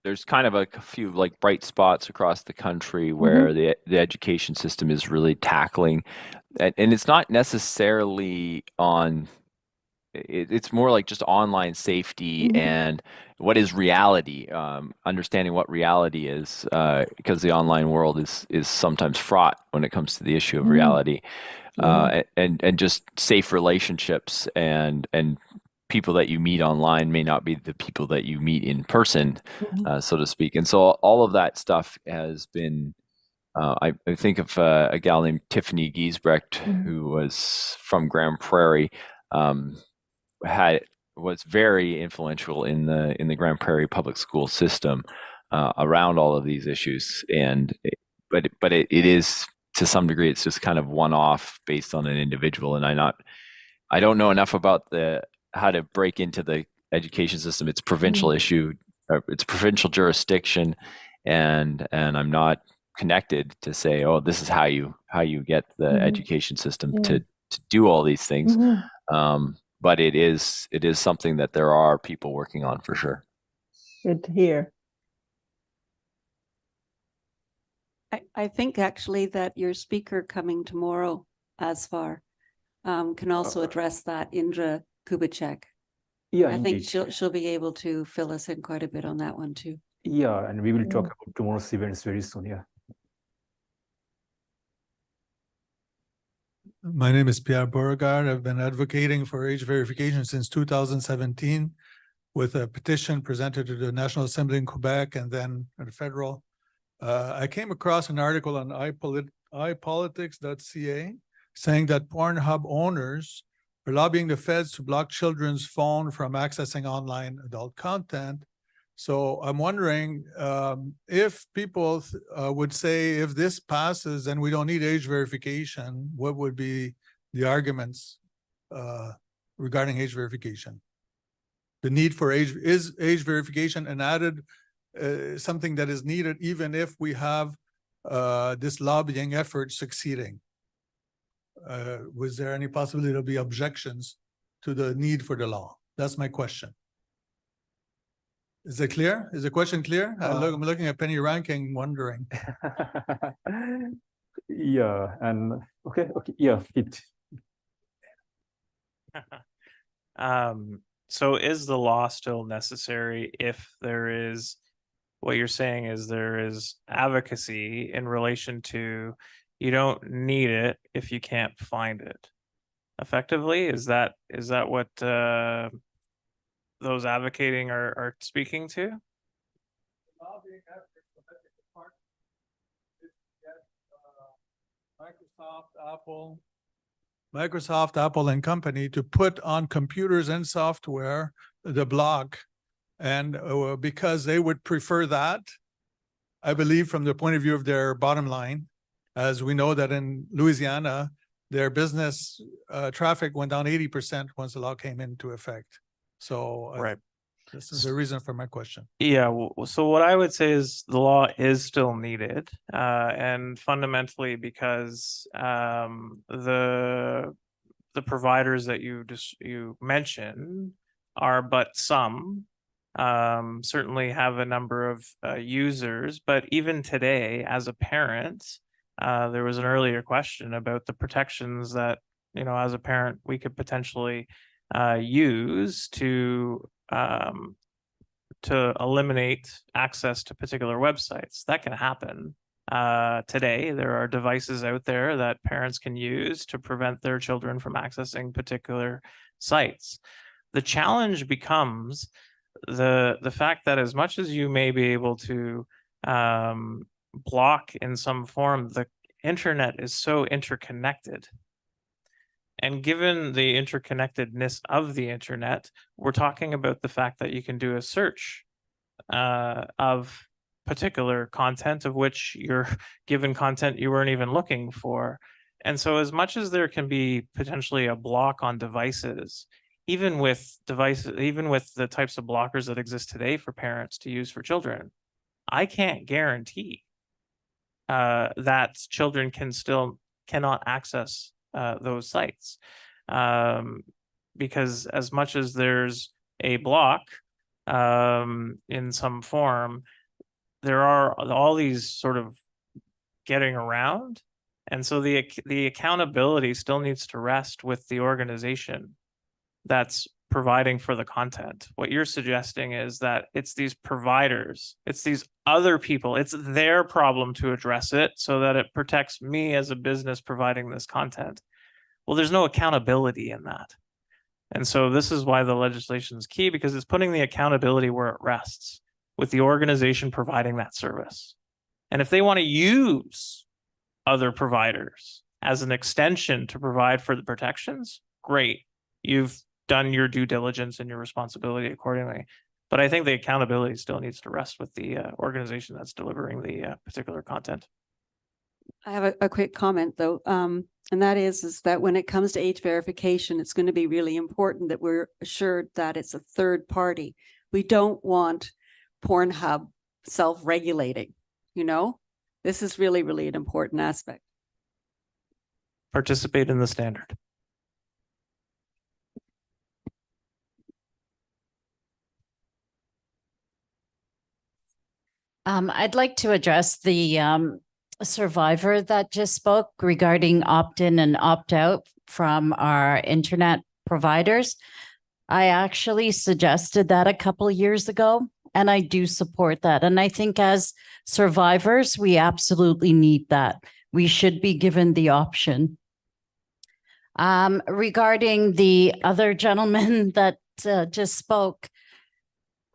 there's kind of a few like bright spots across the country where the education system is really tackling, and it's not necessarily on, it's more like just online safety and what is reality, understanding what reality is, because the online world is sometimes fraught when it comes to the issue of reality. And just safe relationships, and people that you meet online may not be the people that you meet in person, so to speak. And so all of that stuff has been, I think of a gal named Tiffany Giesbrecht, who was from Grand Prairie, was very influential in the Grand Prairie public school system around all of these issues. But it is, to some degree, it's just kind of one-off based on an individual. And I don't know enough about how to break into the education system. It's provincial issue, it's provincial jurisdiction, and I'm not connected to say, oh, this is how you get the education system to do all these things. But it is something that there are people working on, for sure. Good to hear. I think actually that your speaker coming tomorrow, Azfar, can also address that, Indra Kubicek. Yeah, I think indeed. she'll be able to fill us in quite a bit on that one too. Yeah, and we will talk about tomorrow's events very soon. Yeah. My name is Pierre Beauregard. I've been advocating for age verification since 2017 with a petition presented to the National Assembly in Quebec and then at the federal. I came across an article on ipolitics.ca saying that Pornhub owners are lobbying the feds to block children's phone from accessing online adult content. So I'm wondering if people would say, if this passes and we don't need age verification, what would be the arguments regarding age verification? The need for age verification an added something that is needed, even if we have this lobbying effort succeeding? Was there any possibility there'll be objections to the need for the law? That's my question. Is it clear? Is the question clear? I'm looking at Penny Rankin, wondering. Yeah, and okay, yeah. So is the law still necessary if there is, what you're saying is there is advocacy in relation to you don't need it if you can't find it? Effectively, is that what those advocating are speaking to? Microsoft, Apple, and company to put on computers and software the block, and because they would prefer that, I believe, from the point of view of their bottom line, as we know that in Louisiana, their business traffic went down 80% once the law came into effect. So right. This is the reason for my question. Yeah, so what I would say is the law is still needed, and fundamentally because the the providers that you mentioned are but some. Certainly have a number of users, but even today, as a parent, there was an earlier question about the protections that, as a parent, we could potentially use to eliminate access to particular websites. That can happen. Today, there are devices out there that parents can use to prevent their children from accessing particular sites. The challenge becomes the fact that as much as you may be able to block in some form, the internet is so interconnected. And given the interconnectedness of the internet, we're talking about the fact that you can do a search of particular content of which you're given content you weren't even looking for. And so as much as there can be potentially a block on devices, even with the types of blockers that exist today for parents to use for children, I can't guarantee that children cannot access those sites, because as much as there's a block in some form, there are all these sort of getting around, and so the accountability still needs to rest with the organization that's providing for the content. What you're suggesting is that it's these providers, it's these other people, it's their problem to address it so that it protects me as a business providing this content. Well, there's no accountability in that. And so this is why the legislation is key, because it's putting the accountability where it rests, with the organization providing that service. And if they want to use other providers as an extension to provide for the protections, great. You've done your due diligence and your responsibility accordingly. But I think the accountability still needs to rest with the organization that's delivering the particular content. I have a quick comment though, and that is that when it comes to age verification, it's going to be really important that we're assured that it's a third party. We don't want Pornhub self-regulating, This is really, really an important aspect. Participate in the standard. I'd like to address the survivor that just spoke regarding opt-in and opt-out from our internet providers. I actually suggested that a couple of years ago, and I do support that. And I think as survivors, we absolutely need that. We should be given the option. Regarding the other gentleman that just spoke,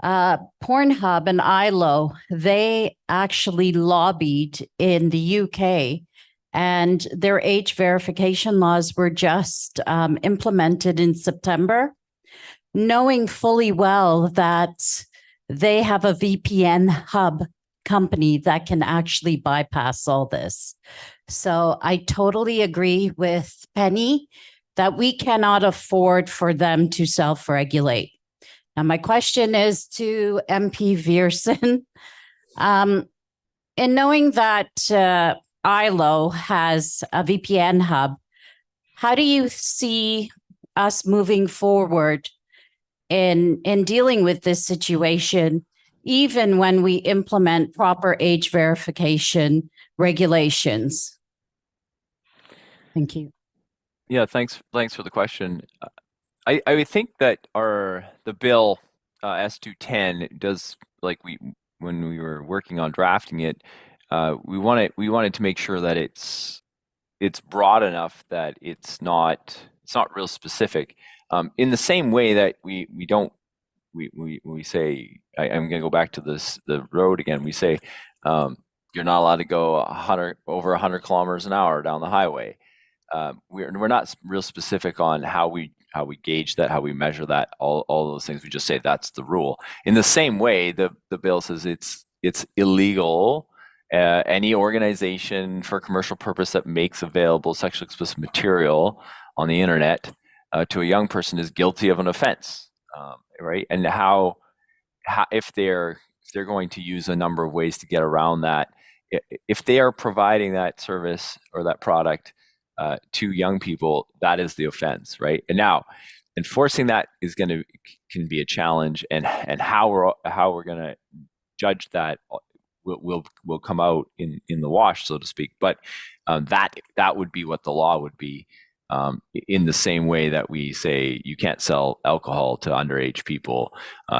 Pornhub and ILO, they actually lobbied in the UK, and their age verification laws were just implemented in September, knowing fully well that they have a VPN hub company that can actually bypass all this. So I totally agree with Penny that we cannot afford for them to self-regulate. Now, my question is to MP Viersen. In knowing that ILO has a VPN hub, how do you see us moving forward in dealing with this situation, even when we implement proper age verification regulations? Thank you. Yeah, thanks for the question. I would think that the bill S210 does, when we were working on drafting it, we wanted to make sure that it's broad enough that it's not real specific. In the same way that we say, I'm going to go back to the road again. We say you're not allowed to go over 100 kilometers an hour down the highway. We're not real specific on how we gauge that, how we measure that, all those things. We just say that's the rule. In the same way, the bill says it's illegal. Any organization for commercial purpose that makes available sexually explicit material on the internet to a young person is guilty of an offense, right? And how if they're going to use a number of ways to get around that, if they are providing that service or that product to young people, that is the offense, right? And now, enforcing that can be a challenge, and how we're going to judge that will come out in the wash, so to speak. But that would be what the law would be, in the same way that we say you can't sell alcohol to underage people,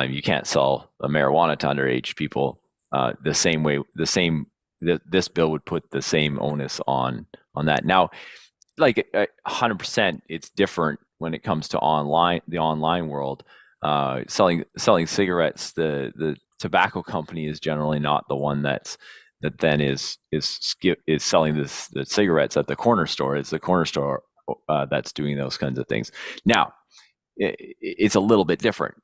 you can't sell marijuana to underage people. The same way, this bill would put the same onus on that. Now, like 100%, it's different when it comes to the online world. Selling cigarettes, the tobacco company is generally not the one that then is selling the cigarettes at the corner store. It's the corner store that's doing those kinds of things. Now, it's a little bit different.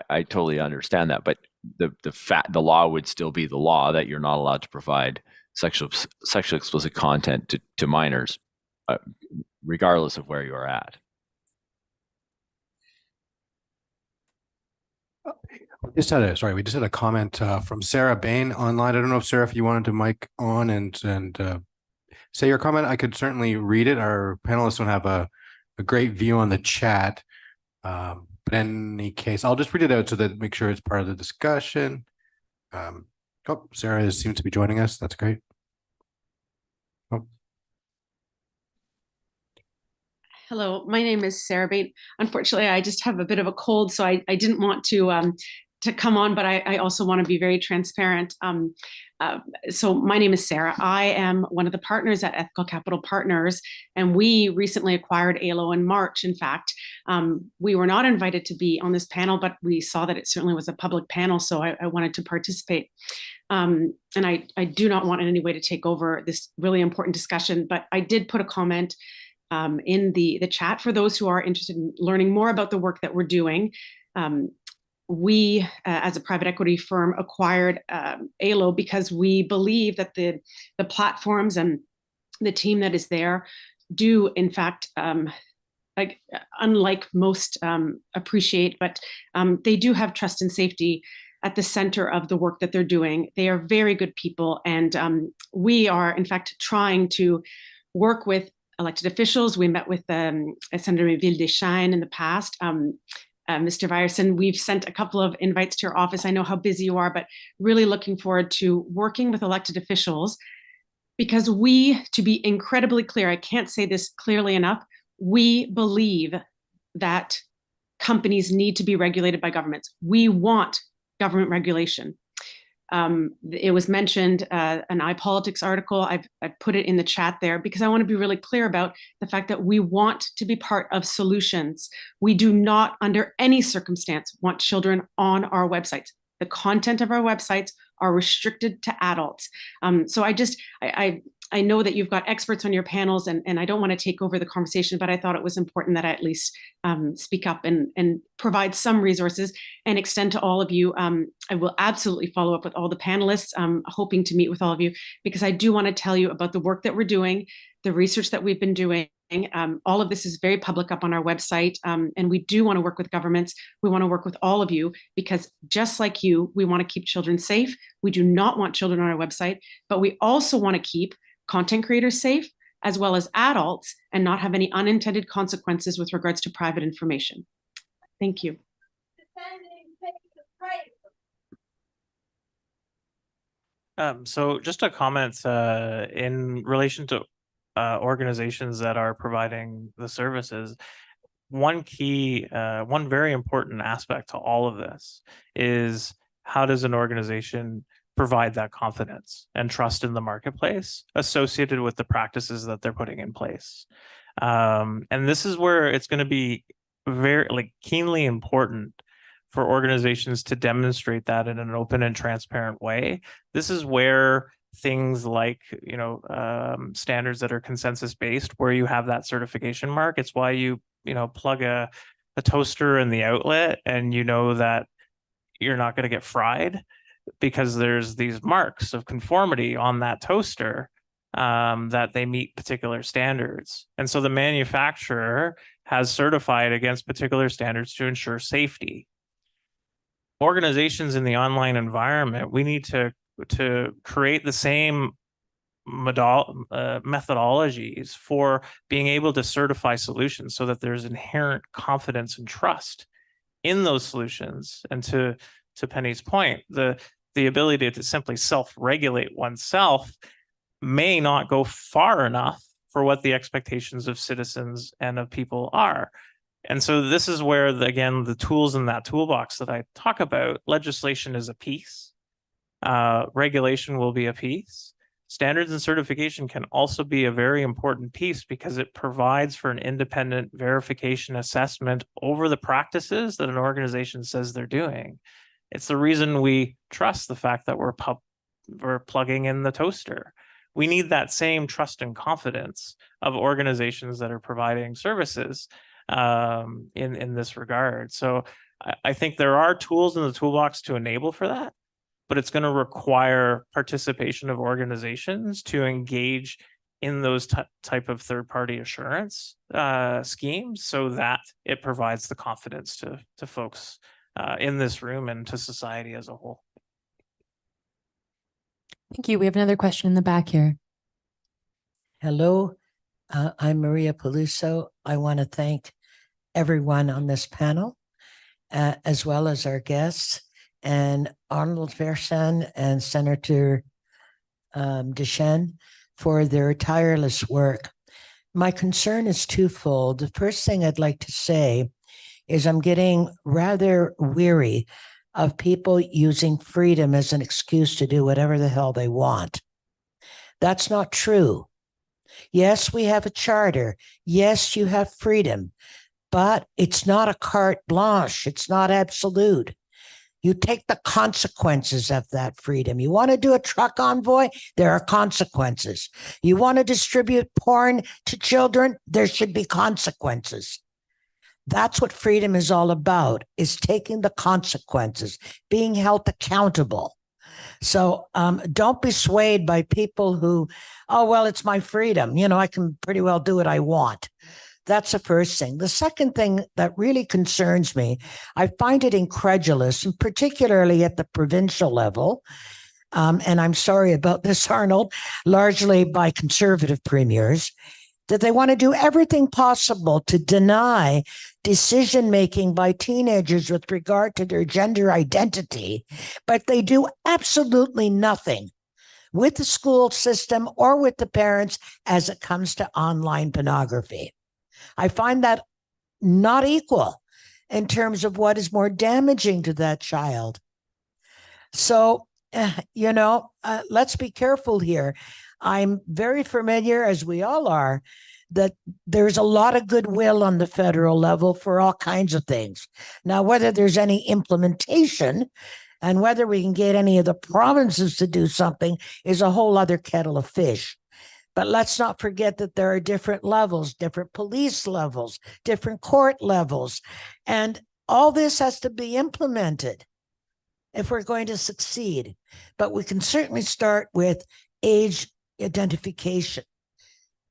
I totally understand that, but the law would still be the law, that you're not allowed to provide sexually explicit content to minors, regardless of where you are at. We just had a comment from Sarah Bain online. I don't know if Sarah, if you wanted to mic on and say your comment, I could certainly read it. Our panelists don't have a great view on the chat. But in any case, I'll just read it out so that make sure it's part of the discussion. Sarah seems to be joining us. That's great. Hello, my name is Sarah Bain. Unfortunately, I just have a bit of a cold, so I didn't want to come on, but I also want to be very transparent. So my name is Sarah. I am one of the partners at Ethical Capital Partners, and we recently acquired ALO in March. In fact, we were not invited to be on this panel, but we saw that it certainly was a public panel, so I wanted to participate. And I do not want in any way to take over this really important discussion, but I did put a comment in the chat for those who are interested in learning more about the work that we're doing. We, as a private equity firm, acquired ALO because we believe that the platforms and the team that is there do, in fact, unlike most appreciate, but they do have trust and safety at the center of the work that they're doing. They are very good people, and we are, in fact, trying to work with elected officials. We met with Senator Miville Dechêne in the past. Mr. Viersen, we've sent a couple of invites to your office. I know how busy you are, but really looking forward to working with elected officials, because we, to be incredibly clear, I can't say this clearly enough, we believe that companies need to be regulated by governments. We want government regulation. It was mentioned, an iPolitics article. I've put it in the chat there because I want to be really clear about the fact that we want to be part of solutions. We do not, under any circumstance, want children on our websites. The content of our websites are restricted to adults. So I know that you've got experts on your panels, and I don't want to take over the conversation, but I thought it was important that I at least speak up and provide some resources and extend to all of you. I will absolutely follow up with all the panelists, hoping to meet with all of you, because I do want to tell you about the work that we're doing, the research that we've been doing. All of this is very public up on our website, and we do want to work with governments. We want to work with all of you, because just like you, we want to keep children safe. We do not want children on our website, but we also want to keep content creators safe, as well as adults, and not have any unintended consequences with regards to private information. Thank you. So just a comment in relation to organizations that are providing the services. One very important aspect to all of this is, how does an organization provide that confidence and trust in the marketplace associated with the practices that they're putting in place? And this is where it's going to be very keenly important for organizations to demonstrate that in an open and transparent way. This is where things like, standards that are consensus based, where you have that certification mark. It's why you plug a toaster in the outlet and you know that you're not going to get fried, because there's these marks of conformity on that toaster, that they meet particular standards. And so the manufacturer has certified against particular standards to ensure safety. Organizations in the online environment, we need to create the same methodologies for being able to certify solutions so that there's inherent confidence and trust in those solutions. And to Penny's point, the ability to simply self-regulate oneself may not go far enough for what the expectations of citizens and of people are. And so this is where, again, the tools in that toolbox that I talk about, legislation is a piece, regulation will be a piece. Standards and certification can also be a very important piece because it provides for an independent verification assessment over the practices that an organization says they're doing. It's the reason we trust the fact that we're plugging in the toaster. We need that same trust and confidence of organizations that are providing services in this regard. So I think there are tools in the toolbox to enable for that, but it's going to require participation of organizations to engage in those type of third-party assurance schemes so that it provides the confidence to folks in this room and to society as a whole. Thank you. We have another question in the back here. Hello, I'm Maria Peluso. I want to thank everyone on this panel, as well as our guests, and Arnold Viersen and Senator Dechêne for their tireless work. My concern is twofold. The first thing I'd like to say is I'm getting rather weary of people using freedom as an excuse to do whatever the hell they want. That's not true. Yes, we have a charter. Yes, you have freedom, but it's not a carte blanche. It's not absolute. You take the consequences of that freedom. You want to do a truck convoy? There are consequences. You want to distribute porn to children? There should be consequences. That's what freedom is all about, is taking the consequences, being held accountable. So don't be swayed by people who, oh, well, it's my freedom. You know, I can pretty well do what I want. That's the first thing. The second thing that really concerns me, I find it incredulous, and particularly at the provincial level, and I'm sorry about this, Arnold, largely by conservative premiers, that they want to do everything possible to deny decision-making by teenagers with regard to their gender identity, but they do absolutely nothing with the school system or with the parents as it comes to online pornography. I find that not equal in terms of what is more damaging to that child. So, let's be careful here. I'm very familiar, as we all are, that there's a lot of goodwill on the federal level for all kinds of things. Now, whether there's any implementation and whether we can get any of the provinces to do something is a whole other kettle of fish. But let's not forget that there are different levels, different police levels, different court levels, and all this has to be implemented if we're going to succeed. But we can certainly start with age identification.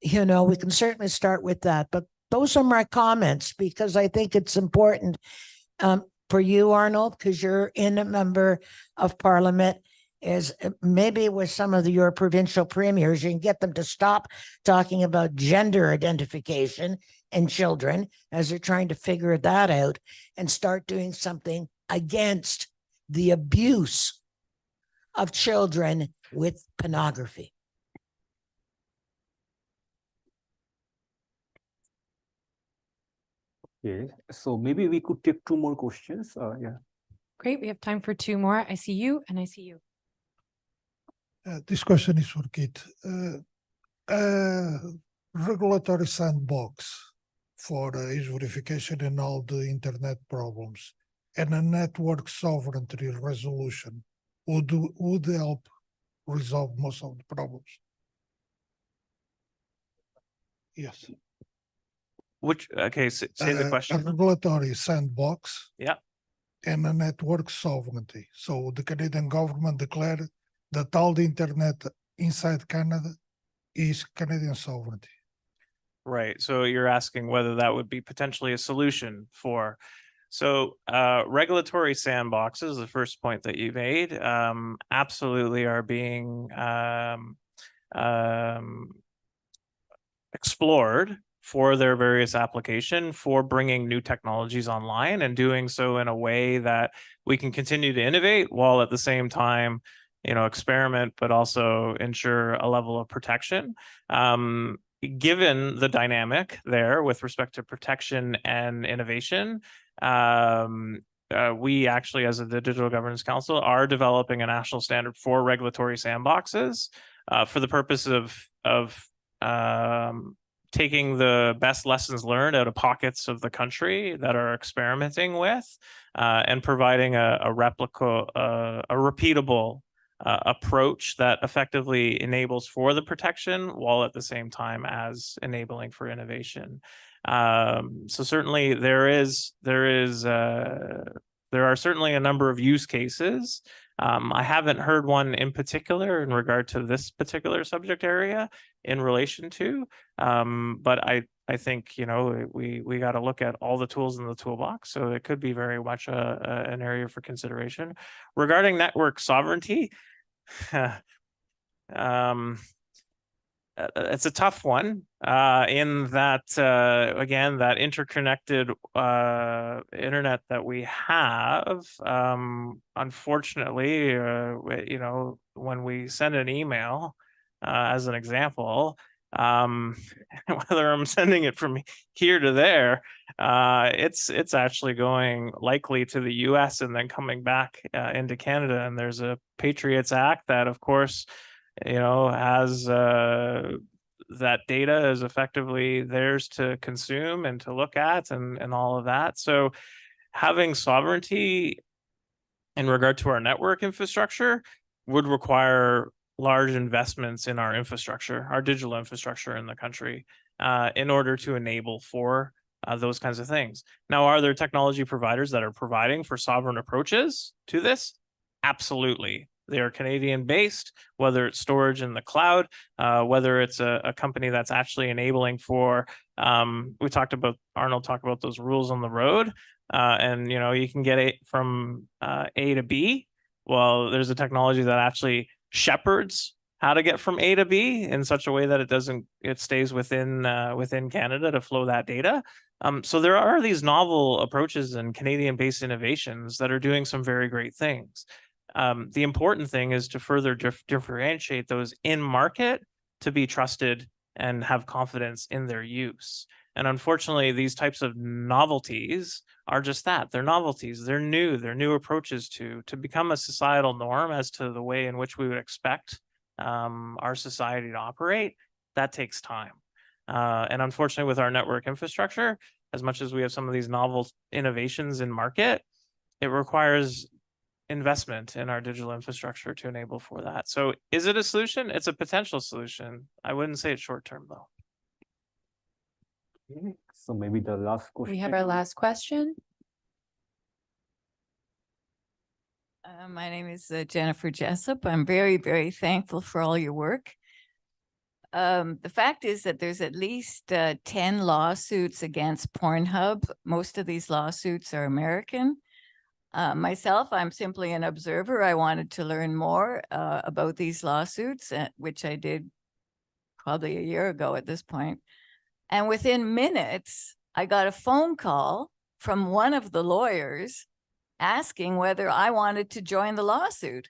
You know, we can certainly start with that. But those are my comments, because I think it's important for you, Arnold, because you're a member of Parliament, is maybe with some of your provincial premiers, you can get them to stop talking about gender identification in children as they're trying to figure that out and start doing something against the abuse of children with pornography. Yeah, so maybe we could take two more questions. Yeah. Great. We have time for two more. I see you and I see you. This question is for Keith. Regulatory sandbox for age verification and all the internet problems, and a network sovereignty resolution would help resolve most of the problems. Yes. Okay, say the question. A regulatory sandbox. Yeah. And a network sovereignty. So the Canadian government declared that all the internet inside Canada is Canadian sovereignty. Right. So you're asking whether that would be potentially a solution for. So regulatory sandboxes, the first point that you made, absolutely are being explored for their various application for bringing new technologies online and doing so in a way that we can continue to innovate while at the same time, experiment, but also ensure a level of protection. Given the dynamic there with respect to protection and innovation, we actually, as the Digital Governance Council, are developing a national standard for regulatory sandboxes for the purpose of taking the best lessons learned out of pockets of the country that are experimenting with and providing a repeatable approach that effectively enables for the protection while at the same time as enabling for innovation. So certainly there are certainly a number of use cases. I haven't heard one in particular in regard to this particular subject area in relation to, but I think, we got to look at all the tools in the toolbox. So it could be very much an area for consideration. Regarding network sovereignty, it's a tough one in that, again, that interconnected internet that we have, unfortunately, when we send an email, as an example, whether I'm sending it from here to there, it's actually going likely to the US and then coming back into Canada. And there's a Patriots Act that, of course, has that data is effectively theirs to consume and to look at and all of that. So having sovereignty in regard to our network infrastructure would require large investments in our infrastructure, our digital infrastructure in the country, in order to enable for those kinds of things. Now, are there technology providers that are providing for sovereign approaches to this? Absolutely. They are Canadian based, whether it's storage in the cloud, whether it's a company that's actually enabling for, Arnold talked about those rules on the road, and you can get it from A to B. Well, there's a technology that actually shepherds how to get from A to B in such a way that it stays within Canada to flow that data. So there are these novel approaches and Canadian-based innovations that are doing some very great things. The important thing is to further differentiate those in market to be trusted and have confidence in their use. And unfortunately, these types of novelties are just that. They're novelties. They're new approaches to become a societal norm as to the way in which we would expect our society to operate. That takes time. And unfortunately, with our network infrastructure, as much as we have some of these novel innovations in market, it requires investment in our digital infrastructure to enable for that. So is it a solution? It's a potential solution. I wouldn't say it's short term though. Okay, so maybe the last question. We have our last question. My name is Jennifer Jessup. I'm very, very thankful for all your work. The fact is that there's at least 10 lawsuits against Pornhub. Most of these lawsuits are American. Myself, I'm simply an observer. I wanted to learn more about these lawsuits, which I did probably a year ago at this point. And within minutes, I got a phone call from one of the lawyers asking whether I wanted to join the lawsuit.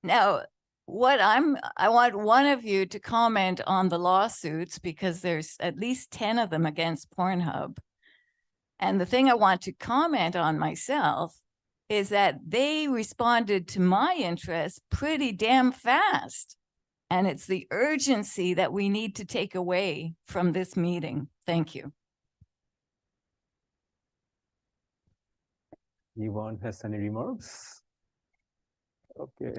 Now, I want one of you to comment on the lawsuits because there's at least 10 of them against Pornhub. And the thing I want to comment on myself is that they responded to my interest pretty damn fast. And it's the urgency that we need to take away from this meeting. Thank you. Anyone has any remarks? Okay.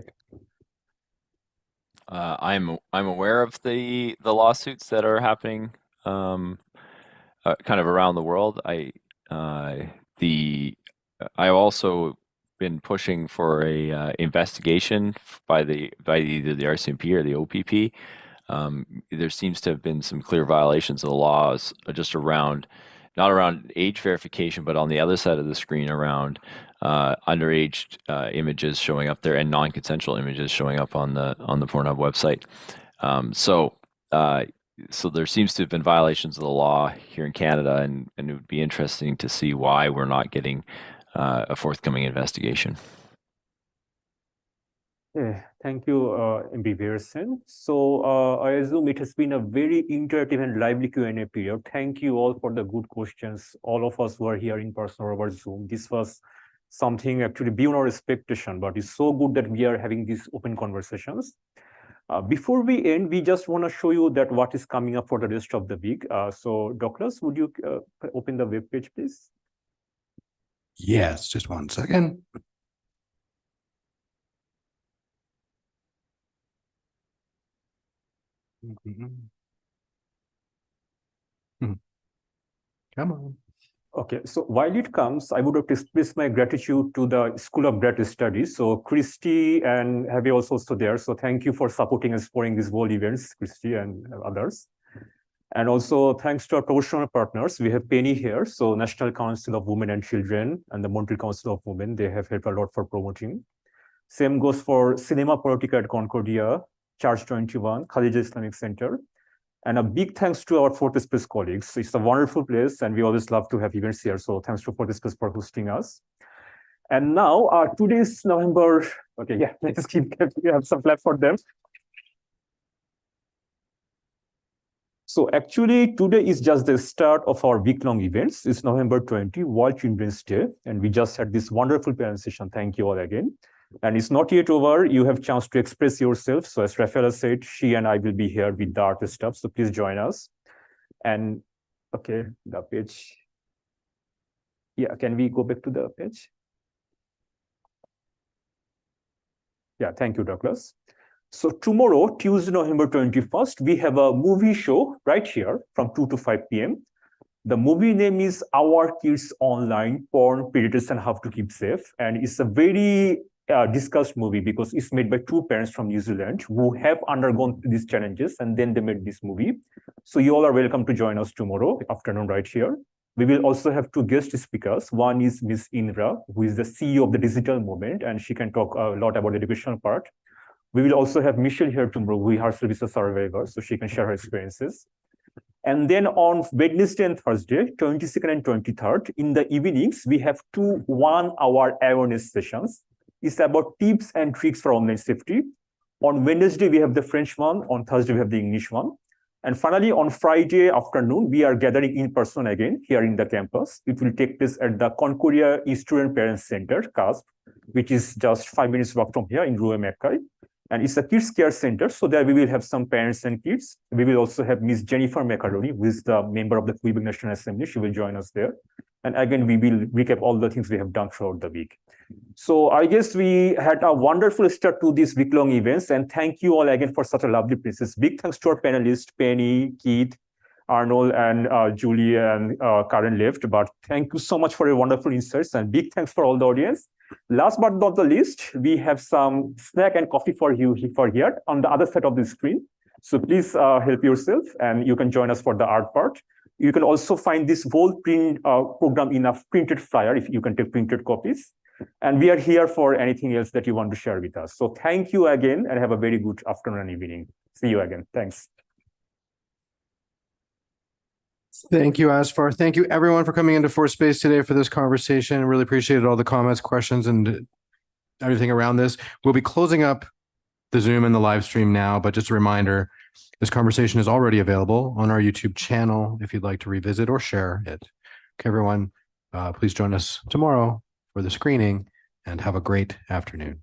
I'm aware of the lawsuits that are happening kind of around the world. I've also been pushing for a investigation by either the RCMP or the OPP. There seems to have been some clear violations of the laws just around, not around age verification, but on the other side of the screen around underage images showing up there and non-consensual images showing up on the Pornhub website. So there seems to have been violations of the law here in Canada, and it would be interesting to see why we're not getting a forthcoming investigation. Thank you, MB Viersen. So I assume it has been a very interactive and lively Q&A period. Thank you all for the good questions. All of us were here in person or over Zoom. This was something actually beyond our expectation, but it's so good that we are having these open conversations. Before we end, we just want to show you that what is coming up for the rest of the week. So Douglas, would you open the web page, please? Yes, just one second. Come on. Okay, so while it comes, I would like to express my gratitude to the School of Graduate Studies. So Christy and Javi also there. So thank you for supporting and supporting these whole events, Christy and others. And also thanks to our professional partners. We have Penny here. So National Council of Women and Children and the Montreal Council of Women, they have helped a lot for promoting. Same goes for Cinema Politica at Concordia, Charge 21, Khalija Islamic Center. And a big thanks to our Fourth Space colleagues. It's a wonderful place, and we always love to have events here. So thanks to Fourth Space for hosting us. And now, today's November. Okay, yeah, let's keep. We have some clap for them. So actually, today is just the start of our week-long events. It's November 20, World Children's Day, and we just had this wonderful panel session. Thank you all again. And it's not yet over. You have a chance to express yourself. So as Rafaela said, she and I will be here with the art stuff. So please join us. And okay, the page. Yeah, can we go back to the page? Yeah, thank you, Douglas. So tomorrow, Tuesday, November 21st, we have a movie show right here from 2 to 5 p.m. The movie name is Our Kids Online, Porn, Predators, and How to Keep Safe. And it's a very discussed movie because it's made by two parents from New Zealand who have undergone these challenges, and then they made this movie. So you all are welcome to join us tomorrow afternoon right here. We will also have two guest speakers. One is Ms. Indra, who is the CEO of the Digital Movement, and she can talk a lot about the educational part. We will also have Michelle here tomorrow, who herself is a survivor, so she can share her experiences. And then on Wednesday and Thursday, 22nd and 23rd, in the evenings, we have two 1-hour awareness sessions. It's about tips and tricks for online safety. On Wednesday, we have the French one. On Thursday, we have the English one. And finally, on Friday afternoon, we are gathering in person again here in the campus. It will take place at the Concordia Student Parents Center, CASP, which is just 5 minutes walk from here in Rue Mackay. And it's a kids care center, so there we will have some parents and kids. We will also have Ms. Jennifer Macaroni, who is the member of the Quebec National Assembly. She will join us there. And again, we will recap all the things we have done throughout the week. So I guess we had a wonderful start to these week-long events, and thank you all again for such a lovely places. Big thanks to our panelists, Penny, Keith, Arnold, and Julie, and Karen left. But thank you so much for your wonderful insights, and big thanks for all the audience. Last but not the least, we have some snack and coffee for you here on the other side of the screen. So please help yourself, and you can join us for the art part. You can also find this whole print program in a printed flyer if you can take printed copies. And we are here for anything else that you want to share with us. So thank you again, and have a very good afternoon and evening. See you again. Thanks. Thank you, Azfar. Thank you, everyone, for coming into Fourth Space today for this conversation. Really appreciated all the comments, questions, and everything around this. We'll be closing up the Zoom and the live stream now, but just a reminder, this conversation is already available on our YouTube channel if you'd like to revisit or share it. Okay, everyone, please join us tomorrow for the screening, and have a great afternoon.